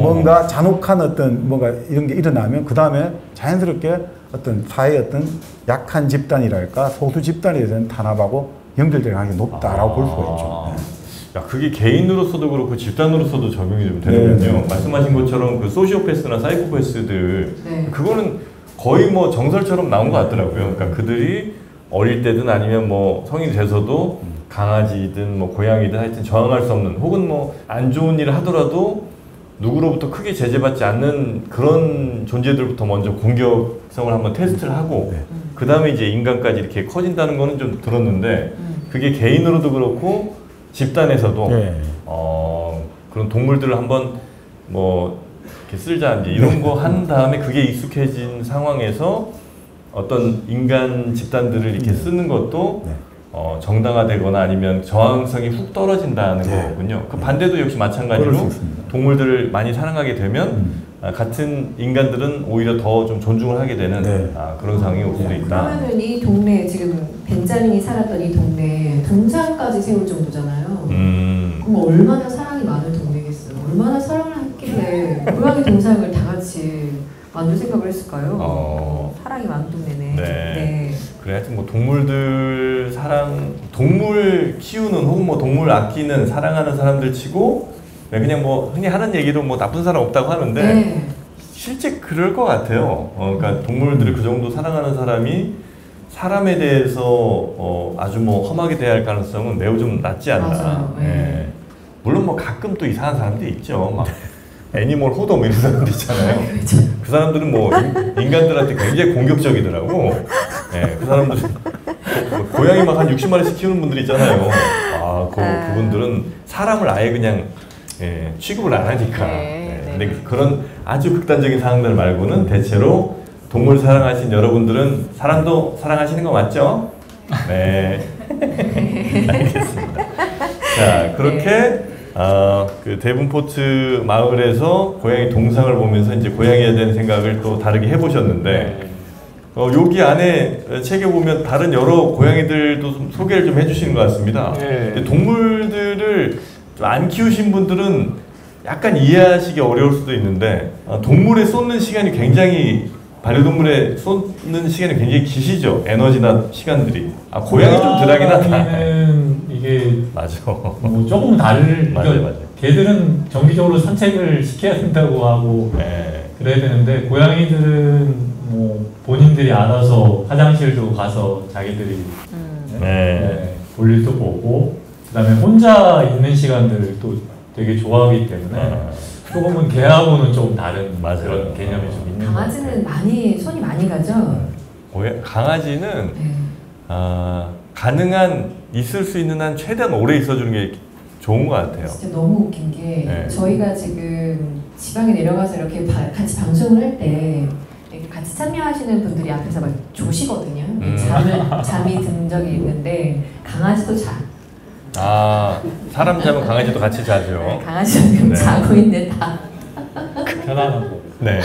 뭔가 잔혹한 어떤 뭔가 이런 게 일어나면 그 다음에 자연스럽게 어떤 사회의 어떤 약한 집단이랄까 소수 집단에 대한 탄압하고 연결될 가능성이 높다라고 볼 수가 있죠. 야, 그게 개인으로서도 그렇고 집단으로서도 적용이 좀 되는군요. 말씀하신 것처럼 그 소시오패스나 사이코패스들 그거는 거의 뭐 정설처럼 나온 것 같더라고요. 그러니까 그들이 어릴 때든 아니면 뭐 성인이 돼서도 강아지든 뭐 고양이든 하여튼 저항할 수 없는 혹은 뭐 안 좋은 일을 하더라도 누구로부터 크게 제재받지 않는 그런 존재들부터 먼저 공격성을 한번 테스트를 하고 그 다음에 이제 인간까지 이렇게 커진다는 거는 좀 들었는데 그게 개인으로도 그렇고 집단에서도 그런 동물들을 한번 뭐 이렇게 쓸자 이제 이런 거 한 다음에 그게 익숙해진 상황에서 어떤 인간 집단들을 이렇게 쓰는 것도 네. 정당화되거나 아니면 저항성이 훅 떨어진다는 네. 거거든요. 그 반대도 역시 그럴 마찬가지로 수 있습니다. 동물들을 많이 사랑하게 되면 같은 인간들은 오히려 더 좀 존중을 하게 되는 네. 그런 상황이 올 수도 있다. 그러면은 이 동네 지금 벤자민이 살았던 이 동네 동상까지 세울 정도잖아요. 그럼 얼마나 사랑이 많은 동네겠어요. 얼마나 사랑을 했길래 고양이 동상을 다 같이 만들 생각을 했을까요? 사랑이 많은 동네네. 네. 그래 하여튼 뭐 동물들 동물 키우는 혹은 뭐 동물 아끼는 사랑하는 사람들 치고 그냥 뭐 흔히 하는 얘기로 뭐 나쁜 사람 없다고 하는데 네. 실제 그럴 것 같아요. 그러니까 동물들을 그 정도 사랑하는 사람이 사람에 대해서 아주 뭐 험하게 대할 가능성은 매우 좀 낮지 않나. 맞아요. 네. 예. 물론 뭐 가끔 또 이상한 사람들이 있죠. 막 애니멀 호더 뭐 이런 사람들 있잖아요. 그렇죠. 그 사람들은 뭐 인간들한테 굉장히 공격적이더라고. 예, 그 사람들 고양이 막 한 60마리씩 키우는 분들 있잖아요. 그분들은 사람을 아예 그냥 취급을 안 하니까. 네, 근데 그런 아주 극단적인 상황들 말고는 대체로 동물 사랑하신 여러분들은 사람도 사랑하시는 거 맞죠? 네. 알겠습니다. 자, 그렇게 그 데븐포트 마을에서 고양이 동상을 보면서 이제 고양이에 대한 생각을 또 다르게 해보셨는데 여기 안에 책에 보면 다른 여러 고양이들도 좀 소개를 좀 해주시는 것 같습니다. 네. 동물들을 좀 안 키우신 분들은 약간 이해하시기 어려울 수도 있는데 동물에 쏟는 시간이 굉장히 반려동물에 쏟는 시간이 굉장히 기시죠. 에너지나 시간들이. 고양이 좀 덜하긴 하다. 고양이는 이게 맞아. 뭐 조금 맞아요. 걔들은 정기적으로 산책을 시켜야 된다고 하고 그래야 되는데 고양이들은 뭐 본인들이 알아서 화장실도 가서 자기들이 볼일도 보고 그다음에 혼자 있는 시간들을 또 되게 좋아하기 때문에 조금은 개하고는 조금 다른 그런 개념이 좀 있는 것 같아요. 강아지는 손이 많이 가죠? 강아지는 가능한 있을 수 있는 한 최대한 오래 있어주는 게 좋은 것 같아요. 진짜 너무 웃긴 게 저희가 지금 지방에 내려가서 이렇게 같이 방송을 할 때 같이 참여하시는 분들이 앞에서 막 조시거든요. 잠이 든 적이 있는데 강아지도 자. 사람 자면 강아지도 같이 자죠. 네, 강아지도 자고 있네 다. 편안하고. 네.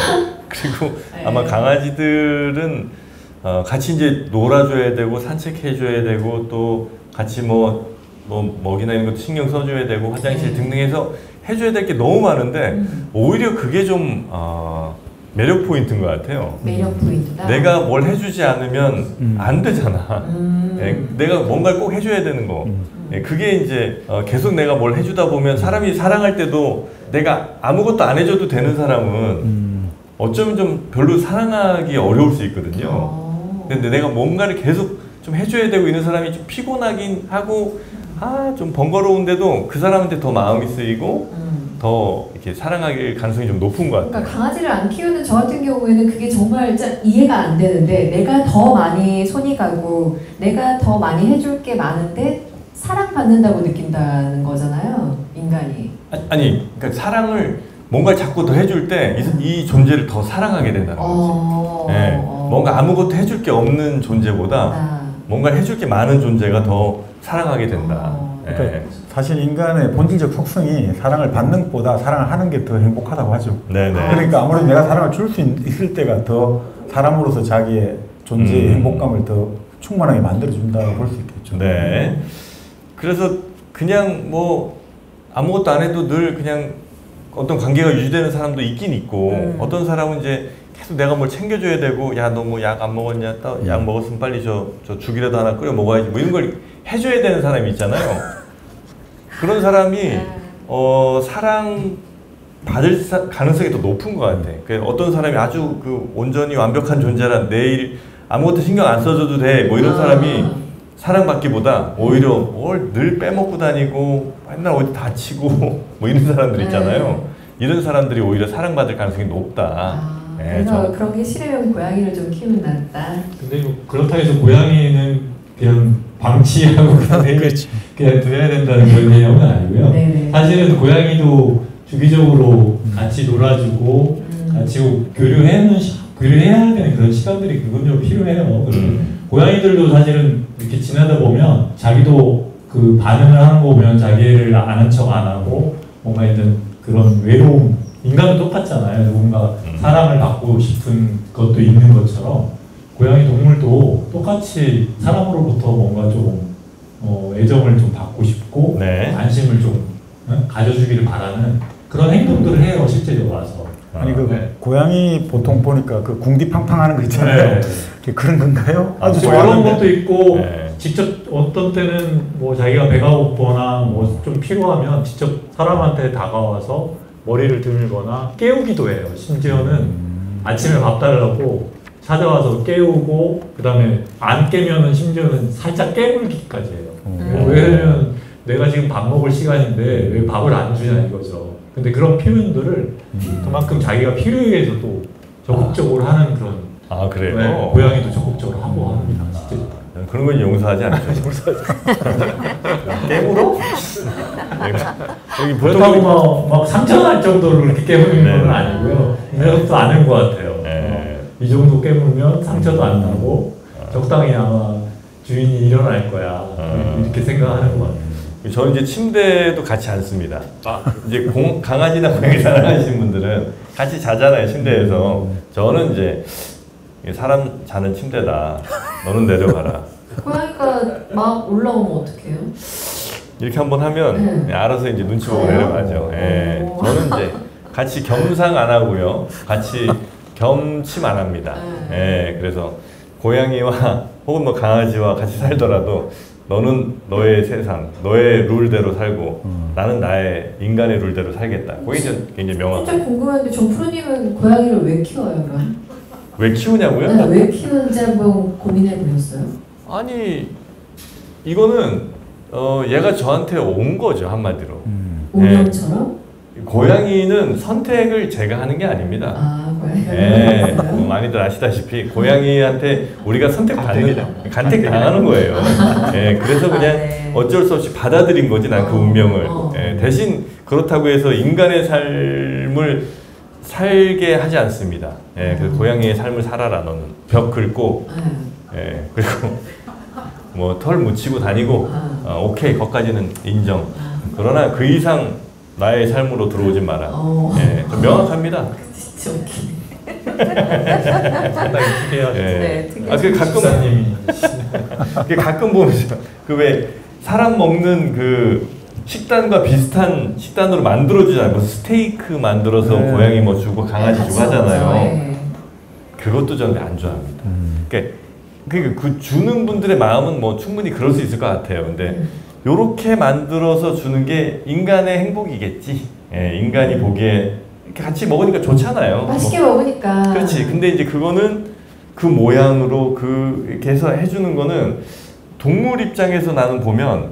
그리고 아마 강아지들은 같이 이제 놀아줘야 되고 산책해줘야 되고 또 같이 뭐 먹이나 이런 것도 신경 써줘야 되고 화장실 등등 해서 해줘야 될 게 너무 많은데 오히려 그게 좀 매력 포인트인 것 같아요. 매력 포인트다. 내가 뭘 해주지 않으면 안 되잖아. 내가 뭔가를 꼭 해줘야 되는 거. 그게 이제 계속 내가 뭘 해주다 보면 사람이 사랑할 때도 내가 아무것도 안 해줘도 되는 사람은 어쩌면 좀 별로 사랑하기 어려울 수 있거든요. 근데 내가 뭔가를 계속 좀 해줘야 되고 있는 사람이 좀 피곤하긴 하고 좀 번거로운데도 그 사람한테 더 마음이 쓰이고 더 이렇게 사랑할 가능성이 좀 높은 것 같아요. 그러니까 강아지를 안 키우는 저 같은 경우에는 그게 정말 이해가 안 되는데 내가 더 많이 손이 가고 내가 더 많이 해줄 게 많은데 사랑받는다고 느낀다는 거잖아요, 인간이. 아니, 그러니까 사랑을 뭔가를 자꾸 더 해줄 때 이 존재를 더 사랑하게 된다는 거지. 뭔가 아무것도 해줄 게 없는 존재보다 뭔가 해줄 게 많은 존재가 더 사랑하게 된다. 그러니까 사실 인간의 본질적 속성이 사랑을 받는 것보다 사랑을 하는 게 더 행복하다고 하죠. 그러니까 아무래도 내가 사랑을 줄 수 있을 때가 더 사람으로서 자기의 존재의 행복감을 더 충만하게 만들어준다고 볼 수 있겠죠. 네. 그래서 그냥 뭐 아무것도 안 해도 늘 그냥 어떤 관계가 유지되는 사람도 있긴 있고 어떤 사람은 이제 계속 내가 뭘 챙겨줘야 되고 야 너 뭐 약 안 먹었냐? 약 먹었으면 빨리 저 죽이라도 하나 끓여 먹어야지 뭐 이런 걸 해줘야 되는 사람이 있잖아요. 그런 사람이 사랑 받을 가능성이 더 높은 것 같아. 어떤 사람이 아주 그 온전히 완벽한 존재라 내일 아무것도 신경 안 써줘도 돼 뭐 이런 사람이 사랑받기보다 오히려 뭘 늘 빼먹고 다니고 맨날 어디 다치고 뭐 이런 사람들 있잖아요. 이런 사람들이 오히려 사랑받을 가능성이 높다. 그래서 그런 게 싫으면 고양이를 좀 키우면 낫다. 근데 그렇다고 해서 고양이는 그냥 방치하고 그냥 둬야 된다는 그런 개념은 아니고요. 사실은 고양이도 주기적으로 같이 놀아주고 같이 교류해야 되는 그런 시간들이 근본적으로 필요해요. 고양이들도 사실은 이렇게 지나다 보면 자기도 그 반응을 하는 거 보면 자기를 아는 척 안 하고 뭔가 있는 그런 외로움, 인간도 똑같잖아요. 누군가 사랑을 받고 싶은 것도 있는 것처럼 고양이 동물도 똑같이 사람으로부터 뭔가 좀 애정을 좀 받고 싶고 네. 관심을 좀 가져주기를 바라는 그런 행동들을 해요. 실제적으로 와서. 아니 그 네. 고양이 보통 보니까 그 궁디팡팡하는 거 있잖아요. 네. 그런 건가요? 아주 그런 좋아하는데. 것도 있고 네. 직접 어떤 때는 뭐 자기가 배가 고프거나 뭐 좀 필요하면 직접 사람한테 다가와서 머리를 들거나 깨우기도 해요. 심지어는 아침에 밥 달라고 찾아와서 깨우고 그 다음에 안 깨면은 심지어는 살짝 깨물기까지 해요. 왜냐면 내가 지금 밥 먹을 시간인데 왜 밥을 안 주냐 이거죠. 근데 그런 표현들을 그만큼 자기가 필요에 의해서도 적극적으로 하는 그런 그래요? 네, 고양이도 적극적으로 하고 합니다. 진짜. 그런 건 용서하지 않죠. 깨물어? 여기 그렇다고 막 상처날 정도로 그렇게 깨무는 네. 건 아니고요. 이것도 아는 것 같아요. 네. 이 정도 깨물면 상처도 안 나고 적당히 아마 주인이 일어날 거야. 이렇게 생각하는 것 같아요. 저는 이제 침대도 같이 앉습니다. 이제 강아지나 고양이 사랑하시는 분들은 같이 자잖아요, 침대에서. 저는 이제 사람 자는 침대다. 너는 내려가라. 고양이가 막 올라오면 어떡해요? 이렇게 한번 하면 알아서 이제 눈치 보고 내려가죠. 예. 저는 이제 같이 겸상 안 하고요. 같이 겸침 안 합니다. 예. 그래서 고양이와 혹은 뭐 강아지와 같이 살더라도 너는 너의 세상, 너의 룰대로 살고 나는 나의 인간의 룰대로 살겠다. 그게 굉장히 명확해요. 진짜 궁금한데 정프로님은 고양이를 왜 키워요 그럼? 왜 키우냐고요? 네, 왜 키우는지 한번 고민해 보셨어요? 아니 이거는 얘가 저한테 온 거죠, 한마디로. 오명처럼? 고양이는 선택을 제가 하는 게 아닙니다. 고양이가 예, 많이들 아시다시피 고양이한테 우리가 간택 당하는 거예요. 예, 그래서 그냥 네. 어쩔 수 없이 받아들인 거지, 난 그 운명을. 예, 대신 그렇다고 해서 인간의 삶을 살게 하지 않습니다. 예, 그래서 고양이의 삶을 살아라, 너는. 벽 긁고, 예, 그리고 뭐 털 묻히고 다니고, 오케이, 거기까지는 인정. 그러나 그 이상 나의 삶으로 들어오지 마라. 예, 좀 명확합니다. 진짜 웃기네. 상당히 특이하죠. 네, 그 가끔 보면 그 왜 사람 먹는 그 식단과 비슷한 식단으로 만들어주잖아요. 뭐 스테이크 만들어서 고양이 뭐 주고 강아지 주고 하잖아요. 그것도 저는 안 좋아합니다. 그러니까 그 주는 분들의 마음은 뭐 충분히 그럴 수 있을 것 같아요. 근데 요렇게 만들어서 주는 게 인간의 행복이겠지. 예, 인간이 보기에 이렇게 같이 먹으니까 좋잖아요. 맛있게 먹으니까. 그렇지. 근데 이제 그거는 그 모양으로 이렇게 해서 해주는 거는 동물 입장에서 나는 보면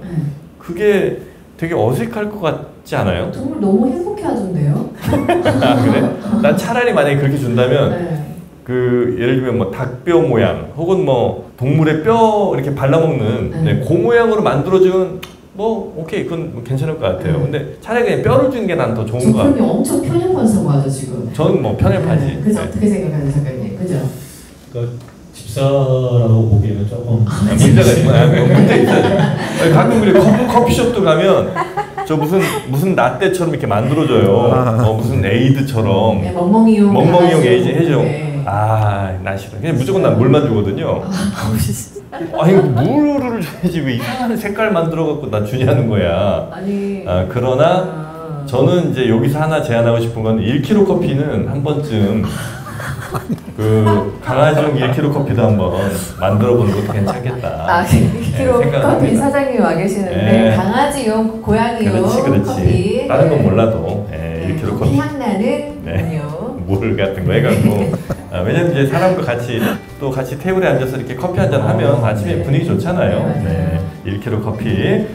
그게 되게 어색할 것 같지 않아요? 동물 너무 행복해 하던데요? 그래? 난 차라리 만약에 그렇게 준다면 그 예를 들면 뭐 닭뼈 모양 혹은 뭐 동물의 뼈 이렇게 발라먹는 그 모양으로 만들어주면 뭐 오케이, 그건 뭐 괜찮을 것 같아요. 근데 차라리 그냥 뼈를 주는 게 난 더 좋은 것 같아요. 그럼요. 엄청 편협한 하죠 지금. 저는 뭐 편협하지. 그죠? 어떻게 생각하세요, 작가님? 그죠? 그러니까 집사라고 보기에는 조금 문제가 있구나. 문제 있어요. 가끔 그래 커피숍도 가면 저 무슨 라떼처럼 이렇게 만들어줘요. 무슨 에이드처럼. 네, 멍멍이용 에이드 해줘. 네. 난 싫어. 그냥 무조건 난 물만 주거든요. 아니 물을 줘야지 왜 이상한 색깔 만들어갖고 나 주냐는 거야. 아니. 그러나 저는 이제 여기서 하나 제안하고 싶은 건 1kg 커피는 한 번쯤 그 강아지용 1kg 커피도 한번 만들어보는 것도 괜찮겠다. 1kg 커피 사장님이 와 계시는데 강아지용, 고양이용 커피. 다른 건 몰라도 1kg 커피. 향나는 음료. 물 같은 거 해갖고 왜냐면 이제 사람과 같이 테이블에 앉아서 이렇게 커피 한잔 하면 아침에 분위기 좋잖아요. 네, 1kg 커피.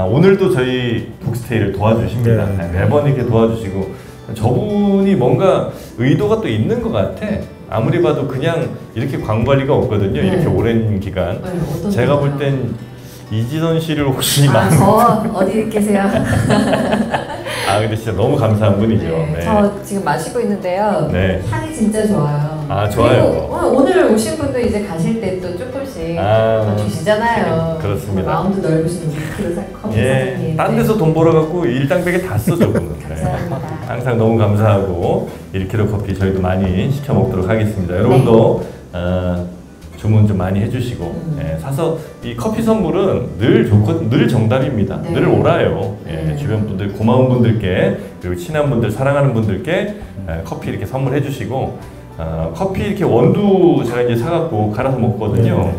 오늘도 저희 북스테이를 도와주십니다. 매번 이렇게 도와주시고 저분이 뭔가 의도가 또 있는 것 같아. 아무리 봐도 그냥 이렇게 광고할 리가 없거든요. 이렇게 오랜 기간. 제가 볼 땐 이진원 씨를 혹시 저 어디 계세요? 근데 진짜 너무 감사한 분이죠. 네, 네. 저 지금 마시고 있는데요. 네. 향이 진짜 좋아요. 좋아요. 오늘 오신 분들 이제 가실 때 또 조금씩 더 주시잖아요. 그렇습니다. 마음도 넓으신 우리 커피 사장님. 딴 데서 돈 벌어갖고 일당백에 다 써, 저분은. 감사합니다. 항상 너무 감사하고 1kg 커피 저희도 많이 시켜 먹도록 하겠습니다. 여러분도 주문 좀 많이 해주시고 사서 이 커피 선물은 늘 좋고 늘 정답입니다. 네. 늘 오라요. 주변 분들 고마운 분들께 그리고 친한 분들 사랑하는 분들께 커피 이렇게 선물해 주시고 커피 이렇게 원두 제가 이제 사갖고 갈아서 먹거든요.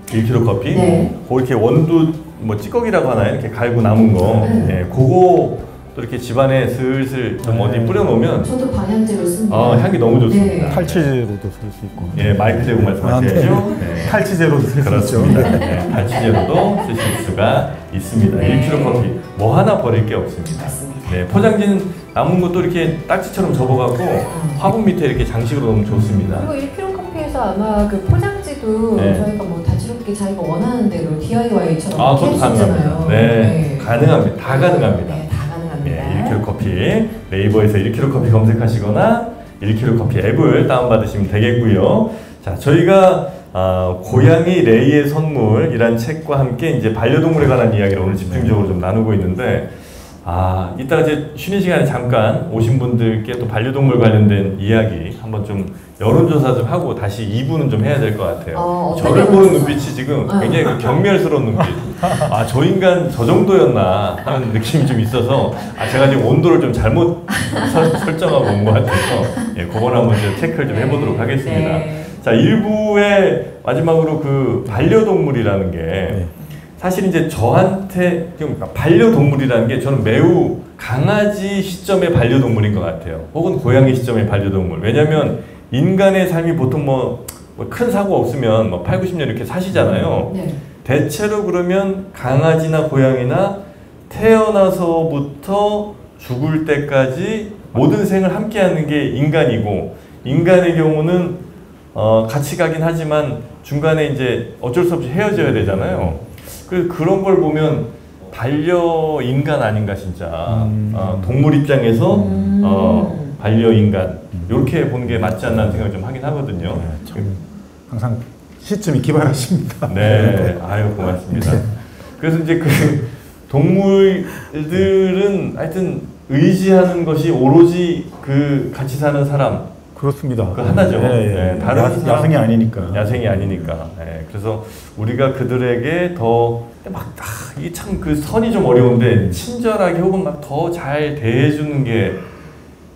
1kg 커피. 그 이렇게 원두 뭐 찌꺼기라고 하나요? 이렇게 갈고 남은 거. 그거 또 이렇게 집안에 슬슬 좀 어디 뿌려놓으면 저도 방향제로 씁니다. 향이 너무 좋습니다. 탈취제로도 쓸 수 있고. 마이크 대고 말씀하셔야죠. 탈취제로도 쓸 수 있죠. 그렇습니다. 탈취제로도 쓰실 수가 있습니다. 1kg 커피 뭐 하나 버릴 게 없습니다. 맞습니다. 포장지는 남은 것도 이렇게 딱지처럼 접어갖고 화분 밑에 이렇게 장식으로 넣으면 좋습니다. 그리고 1kg 커피에서 아마 그 포장지도 저희가 뭐 다채롭게 자기가 원하는 대로 DIY처럼 그것도 가능합니다. 가능합니다. 다 가능합니다. 네, 다 가능합니다. 1kg 커피 네이버에서 1kg 커피 검색하시거나 1kg 커피 앱을 다운받으시면 되겠고요. 자, 저희가 고양이 레이의 선물이란 책과 함께 이제 반려동물에 관한 이야기를 오늘 집중적으로 좀 나누고 있는데 이따가 이제 쉬는 시간에 잠깐 오신 분들께 또 반려동물 관련된 이야기 한번 좀 여론조사 좀 하고 다시 2부는 좀 해야 될 것 같아요. 저를 보는 눈빛이 지금 굉장히 경멸스러운 눈빛. 저 인간 저 정도였나 하는 느낌이 좀 있어서 제가 지금 온도를 좀 잘못 설정하고 온 것 같아서 그걸 한번 체크를 좀 해보도록 하겠습니다. 자, 1부의 마지막으로 그 반려동물이라는 게 사실 이제 저한테 반려동물이라는 게 저는 매우 강아지 시점의 반려동물인 것 같아요. 혹은 고양이 시점의 반려동물. 왜냐면 인간의 삶이 보통 뭐 큰 사고 없으면 뭐 8, 90년 이렇게 사시잖아요. 대체로 그러면 강아지나 고양이나 태어나서부터 죽을 때까지 모든 생을 함께 하는 게 인간이고, 인간의 경우는 같이 가긴 하지만 중간에 이제 어쩔 수 없이 헤어져야 되잖아요. 그런 걸 보면 반려인간 아닌가 진짜. 동물 입장에서 반려인간 이렇게 보는 게 맞지 않나 생각을 좀 하긴 하거든요. 항상 시점이 기발하십니다. 네, 아유 고맙습니다. 그래서 이제 그 동물들은 하여튼 의지하는 것이 오로지 그 같이 사는 사람. 그렇습니다. 그 하나죠. 다른 야생이 아니니까. 야생이 아니니까. 그래서 우리가 그들에게 더 이게 참 그 선이 좀 어려운데 친절하게 혹은 막 더 잘 대해주는 게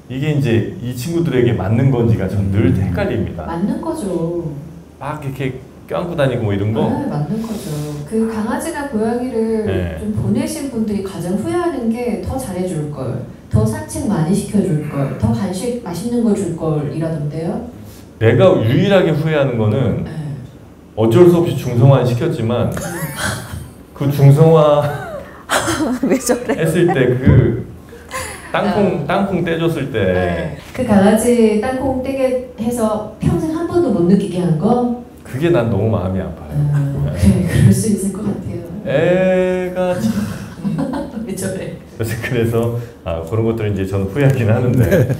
이게 이제 이 친구들에게 맞는 건지가 전 늘 헷갈립니다. 맞는 거죠. 막 이렇게 껴안고 다니고 뭐 이런 거. 맞는 거죠. 그 강아지나 고양이를 좀 보내신 분들이 가장 후회하는 게 더 잘해줄 걸, 더 산책 많이 시켜줄 걸, 더 간식 맛있는 거 줄 걸 이라던데요. 내가 유일하게 후회하는 거는 어쩔 수 없이 중성화 시켰지만 그 중성화 왜 저래? 했을 때 그 땅콩 떼줬을 때 그 강아지 땅콩 떼게 해서 평생 한 번도 못 느끼게 한 거? 그게 난 너무 마음이 아파요. 그럴 수 있을 것 같아요. 애가 왜 저래? 그래서 그런 것들은 이제 저는 후회하긴 하는데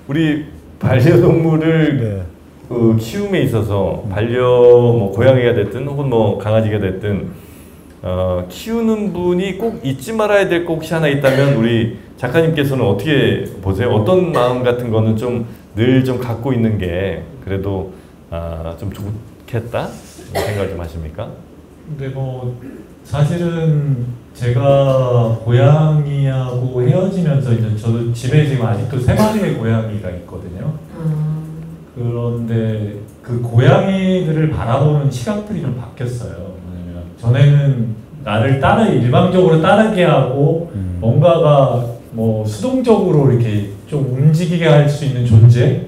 우리 반려동물을 키움에 있어서 뭐 고양이가 됐든 혹은 뭐 강아지가 됐든 키우는 분이 꼭 잊지 말아야 될 거 혹시 하나 있다면 우리 작가님께서는 어떻게 보세요? 어떤 마음 같은 거는 좀 늘 좀 갖고 있는 게 그래도 좀 좋겠다 생각을 좀 하십니까? 근데 뭐 사실은 제가 고양이하고 헤어지면서 이제 저도 집에 지금 아직도 3마리의 고양이가 있거든요. 그런데 그 고양이들을 바라보는 시각들이 좀 바뀌었어요. 왜냐면 전에는 나를 일방적으로 따르게 하고 뭔가가 뭐 수동적으로 이렇게 좀 움직이게 할 수 있는 존재.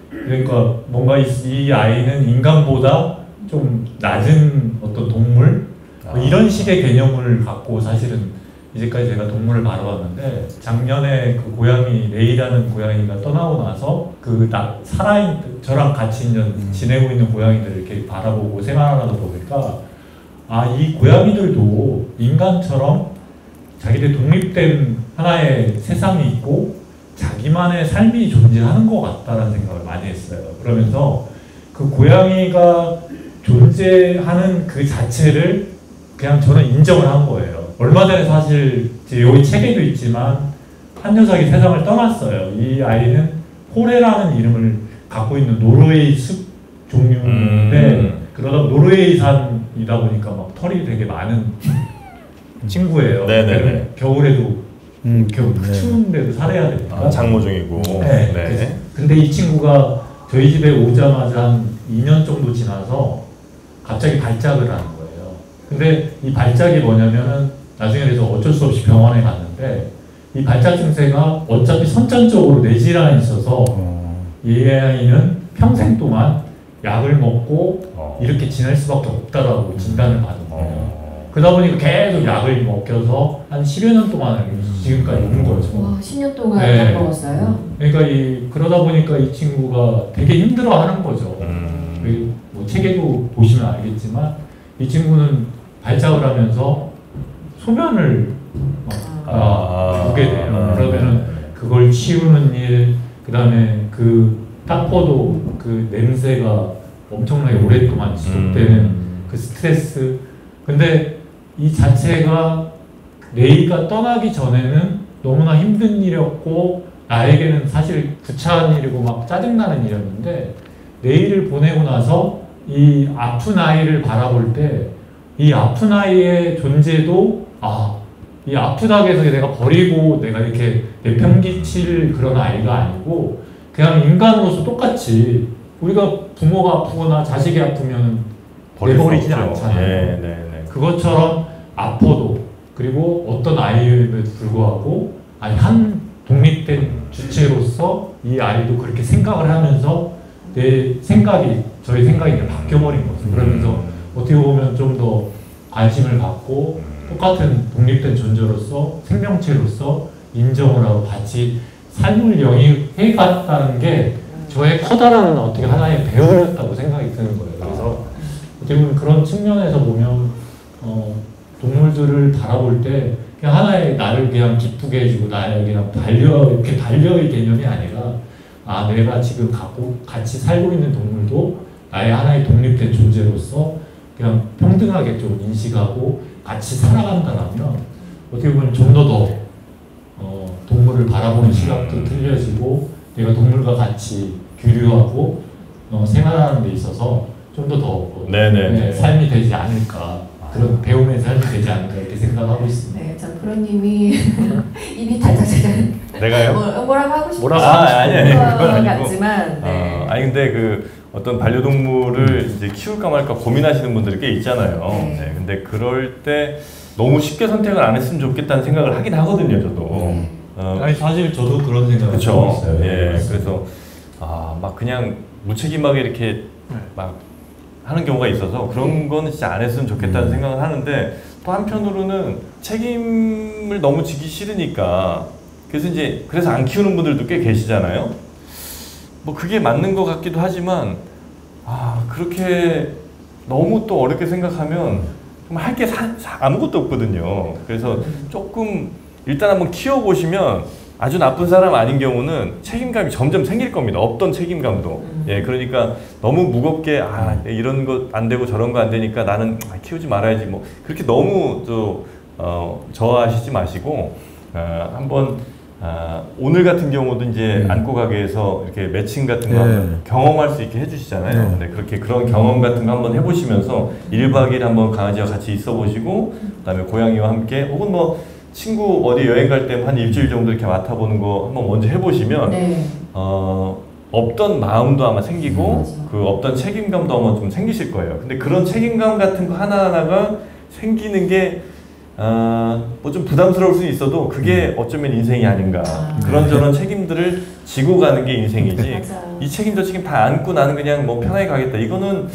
그러니까 뭔가 이 아이는 인간보다 좀 낮은 어떤 동물 뭐 이런 식의 개념을 갖고 사실은 이제까지 제가 동물을 바라봤는데 작년에 그 고양이 레이라는 고양이가 떠나고 나서 저랑 같이 지내고 있는 고양이들을 이렇게 바라보고 생활하다 보니까 이 고양이들도 인간처럼 자기들 독립된 하나의 세상이 있고 자기만의 삶이 존재하는 것 같다라는 생각을 많이 했어요. 그러면서 그 고양이가 존재하는 그 자체를 그냥 저는 인정을 한 거예요. 얼마 전에 사실 여기 책에도 있지만 한 녀석이 세상을 떠났어요. 이 아이는 호레라는 이름을 갖고 있는 노르웨이 숲 종류인데 그러다 노르웨이산이다 보니까 막 털이 되게 많은 친구예요. 네네네. 겨울에도 네. 추운데도 살아야 되니까. 장모종이고. 네. 네. 근데 이 친구가 저희 집에 오자마자 한 2년 정도 지나서 갑자기 발작을 하는 거예요. 근데 이 발작이 뭐냐면은 나중에 그래서 어쩔 수 없이 병원에 갔는데 이 발작 증세가 어차피 선천적으로 뇌질환이 있어서 이 아이는 평생 동안 약을 먹고 이렇게 지낼 수밖에 없다라고 진단을 받은 거예요. 그러다 보니까 계속 약을 먹여서 한 10여 년 동안 지금까지 온 거죠. 와, 10년 동안 네. 약 먹었어요? 그러니까 그러다 보니까 이 친구가 되게 힘들어하는 거죠. 뭐 책에도 보시면 알겠지만 이 친구는 발작을 하면서 소변을 보게 돼요. 그러면은 그걸 치우는 일, 그 다음에 그 닦아도 그 냄새가 엄청나게 오랫동안 지속되는 그 스트레스. 근데 이 자체가 레이가 떠나기 전에는 너무나 힘든 일이었고 나에게는 사실 구차한 일이고 막 짜증나는 일이었는데 레이를 보내고 나서 이 아픈 아이를 바라볼 때 이 아픈 아이의 존재도 이 아프다고 해서 내가 버리고 내가 이렇게 내팽개칠 그런 아이가 아니고 그냥 인간으로서 똑같이 우리가 부모가 아프거나 자식이 아프면 내버리지 않잖아요. 네. 그것처럼 아파도 그리고 어떤 아이임에도 불구하고 한 독립된 주체로서 이 아이도 그렇게 생각을 하면서 저희 생각이 바뀌어버린 거죠. 그러면서 어떻게 보면 좀 더 관심을 갖고 똑같은 독립된 존재로서 생명체로서 인정을 하고 같이 삶을 영위해 갔다는 게 저의 커다란 어떻게 하나의 배움이었다고 생각이 드는 거예요. 그래서 어떻게 보면 그런 측면에서 보면 동물들을 바라볼 때 그냥 하나의 나를 그냥 기쁘게 해주고 나의 그냥 반려의 개념이 아니라 내가 지금 같이 살고 있는 동물도 나의 하나의 독립된 존재로서 그냥 평등하게 좀 인식하고 같이 살아간다라면 어떻게 보면 좀 더 동물을 바라보는 시각도 틀려지고 내가 동물과 같이 교류하고 생활하는 데 있어서 좀 더 삶이 되지 않을까 그런 배움의 삶이 되지 않을까 이렇게 생각하고 있습니다. 네, 전 프로님이 입이 달짝달짝 내가요? 뭐라고 하고 싶은 아니 그건 아니고 같지만 네. 아니 근데 그 어떤 반려동물을 이제 키울까 말까 고민하시는 분들이 꽤 있잖아요. 네, 근데 그럴 때 너무 쉽게 선택을 안 했으면 좋겠다는 생각을 하긴 하거든요, 저도. 아니 사실 저도 그런 생각을 하고 있어요. 예, 그래서 막 그냥 무책임하게 이렇게 막 하는 경우가 있어서 그런 거는 진짜 안 했으면 좋겠다는 생각을 하는데 또 한편으로는 책임을 너무 지기 싫으니까 그래서 안 키우는 분들도 꽤 계시잖아요. 뭐 그게 맞는 것 같기도 하지만 그렇게 너무 또 어렵게 생각하면 정말 할 게 아무것도 없거든요. 그래서 조금 일단 한번 키워보시면 아주 나쁜 사람 아닌 경우는 책임감이 점점 생길 겁니다. 없던 책임감도. 예, 그러니까 너무 무겁게 이런 거 안 되고 저런 거 안 되니까 나는 키우지 말아야지 뭐 그렇게 너무 저하시지 마시고 한번 오늘 같은 경우도 이제 안고 가게에서 이렇게 매칭 같은 거 경험할 수 있게 해주시잖아요. 네, 그런 경험 같은 거 한번 해보시면서 1박 2일 한번 강아지와 같이 있어 보시고 그다음에 고양이와 함께 혹은 뭐 친구 어디 여행 갈 때 한 일주일 정도 이렇게 맡아보는 거 한번 먼저 해보시면 없던 마음도 아마 생기고 그 없던 책임감도 아마 좀 생기실 거예요. 근데 그런 책임감 같은 거 하나하나가 생기는 게 뭐 좀 부담스러울 수 있어도 그게 어쩌면 인생이 아닌가. 그런저런 책임들을 지고 가는 게 인생이지. 이 책임 저 책임 다 안고 나는 그냥 뭐 편하게 가겠다. 이거는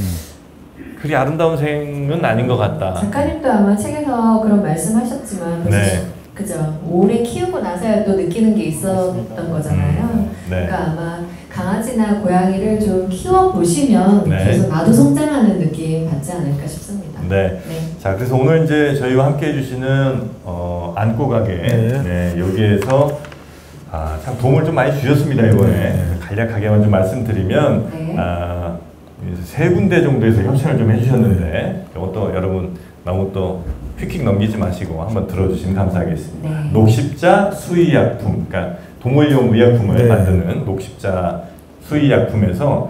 그리 아름다운 생은 아닌 것 같다. 작가님도 아마 책에서 그런 말씀하셨지만 그죠. 오래 키우고 나서야 또 느끼는 게 있었던 거잖아요. 그러니까 아마 강아지나 고양이를 좀 키워보시면 계속 나도 성장하는 느낌 받지 않을까 싶습니다. 네. 네. 자, 그래서 오늘 이제 저희와 함께 해주시는 안고 가게 네, 여기에서 참 도움을 좀 많이 주셨습니다 이번에. 간략하게만 좀 말씀드리면 세 군데 정도에서 협찬을 좀 해주셨는데 이것도 여러분 너무 또 휙휙 넘기지 마시고 한번 들어주시면 감사하겠습니다. 녹십자 수의약품, 그러니까 동물용 의약품을 만드는 녹십자 수의약품에서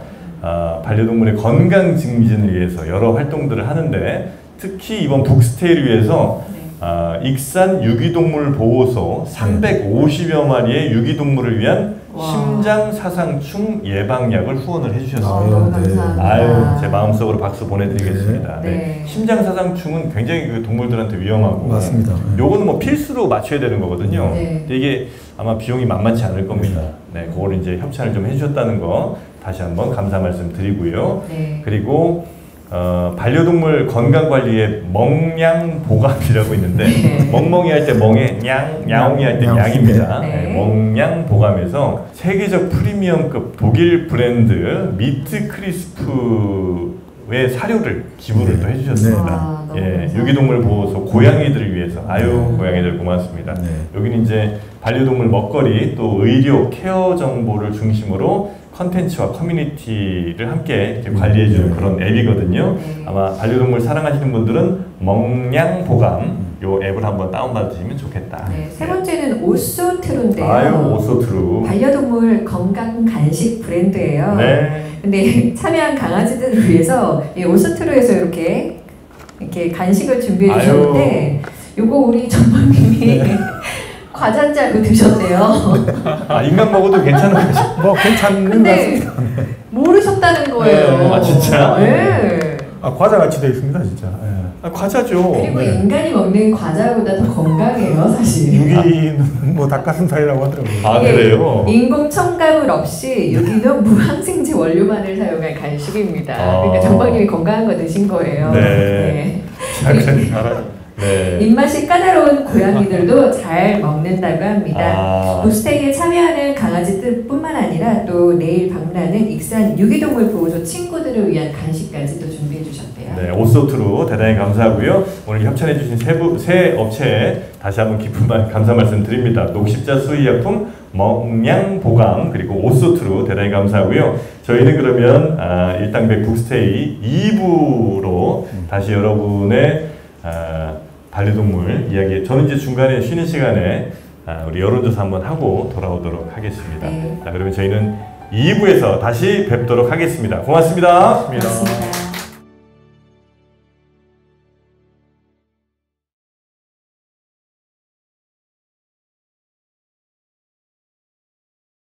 반려동물의 건강 증진을 위해서 여러 활동들을 하는데 특히 이번 북스테이를 위해서 익산 유기동물 보호소 350여 마리의 유기동물을 위한 심장사상충 예방약을 후원을 해주셨습니다. 감사합니다. 제 마음속으로 박수 보내드리겠습니다. 심장사상충은 굉장히 그 동물들한테 위험하고 맞습니다. 요거는 뭐 필수로 맞춰야 되는 거거든요. 근데 이게 아마 비용이 만만치 않을 겁니다. 네, 그거를 이제 협찬을 좀 해주셨다는 거 다시 한번 감사 말씀 드리고요. 그리고 반려동물 건강관리에 멍냥보감이라고 있는데 멍멍이 할 때 멍에 야옹이 할 때 양입니다. 멍냥보감에서 세계적 프리미엄급 독일 브랜드 미트 크리스프의 사료를 기부를 또 해주셨습니다. 유기동물 보호소 고양이들을 위해서 고양이들 고맙습니다. 여기는 이제 반려동물 먹거리 또 의료 케어 정보를 중심으로 컨텐츠와 커뮤니티를 함께 관리해주는 그런 앱이거든요. 아마 반려동물 사랑하시는 분들은 멍냥보감 요 앱을 한번 다운받으시면 좋겠다. 세 번째는 오소트루인데요. 오소트루. 반려동물 건강 간식 브랜드예요. 근데 참여한 강아지들을 위해서 이 오소트루에서 이렇게 간식을 준비해 주셨는데 요거 우리 전방님이 과자인 줄 알고 드셨대요. 인간 먹어도 괜찮은 거죠? 뭐 괜찮은 것 같습니다. 모르셨다는 거예요. 진짜? 과자같이 되어 있습니다, 진짜. 과자죠. 그리고 인간이 먹는 과자보다 더 건강해요, 사실. 유기는 뭐 닭가슴살이라고 하더라고요. 그래요? 인공 첨가물 없이 유기농 무항생제 원료만을 사용한 간식입니다. 그러니까 전방님이 건강한 거 드신 거예요. 입맛이 까다로운 고양이들도 잘 먹는다고 합니다. 북스테이에 참여하는 강아지들뿐만 아니라 또 내일 방문하는 익산 유기동물 보호소 친구들을 위한 간식까지도 준비해 주셨대요. 오소트루 대단히 감사하고요. 오늘 협찬해 주신 세 업체에 다시 한번 깊은 감사 말씀 드립니다. 녹십자 수의약품, 멍냥보감, 그리고 오소트루 대단히 감사하고요. 저희는 그러면 일당백 북스테이 2부로 다시 여러분의 반려동물 이야기, 저는 이제 중간에 쉬는 시간에 우리 여론조사 한번 하고 돌아오도록 하겠습니다. 자, 그러면 저희는 2부에서 다시 뵙도록 하겠습니다. 고맙습니다. 고맙습니다.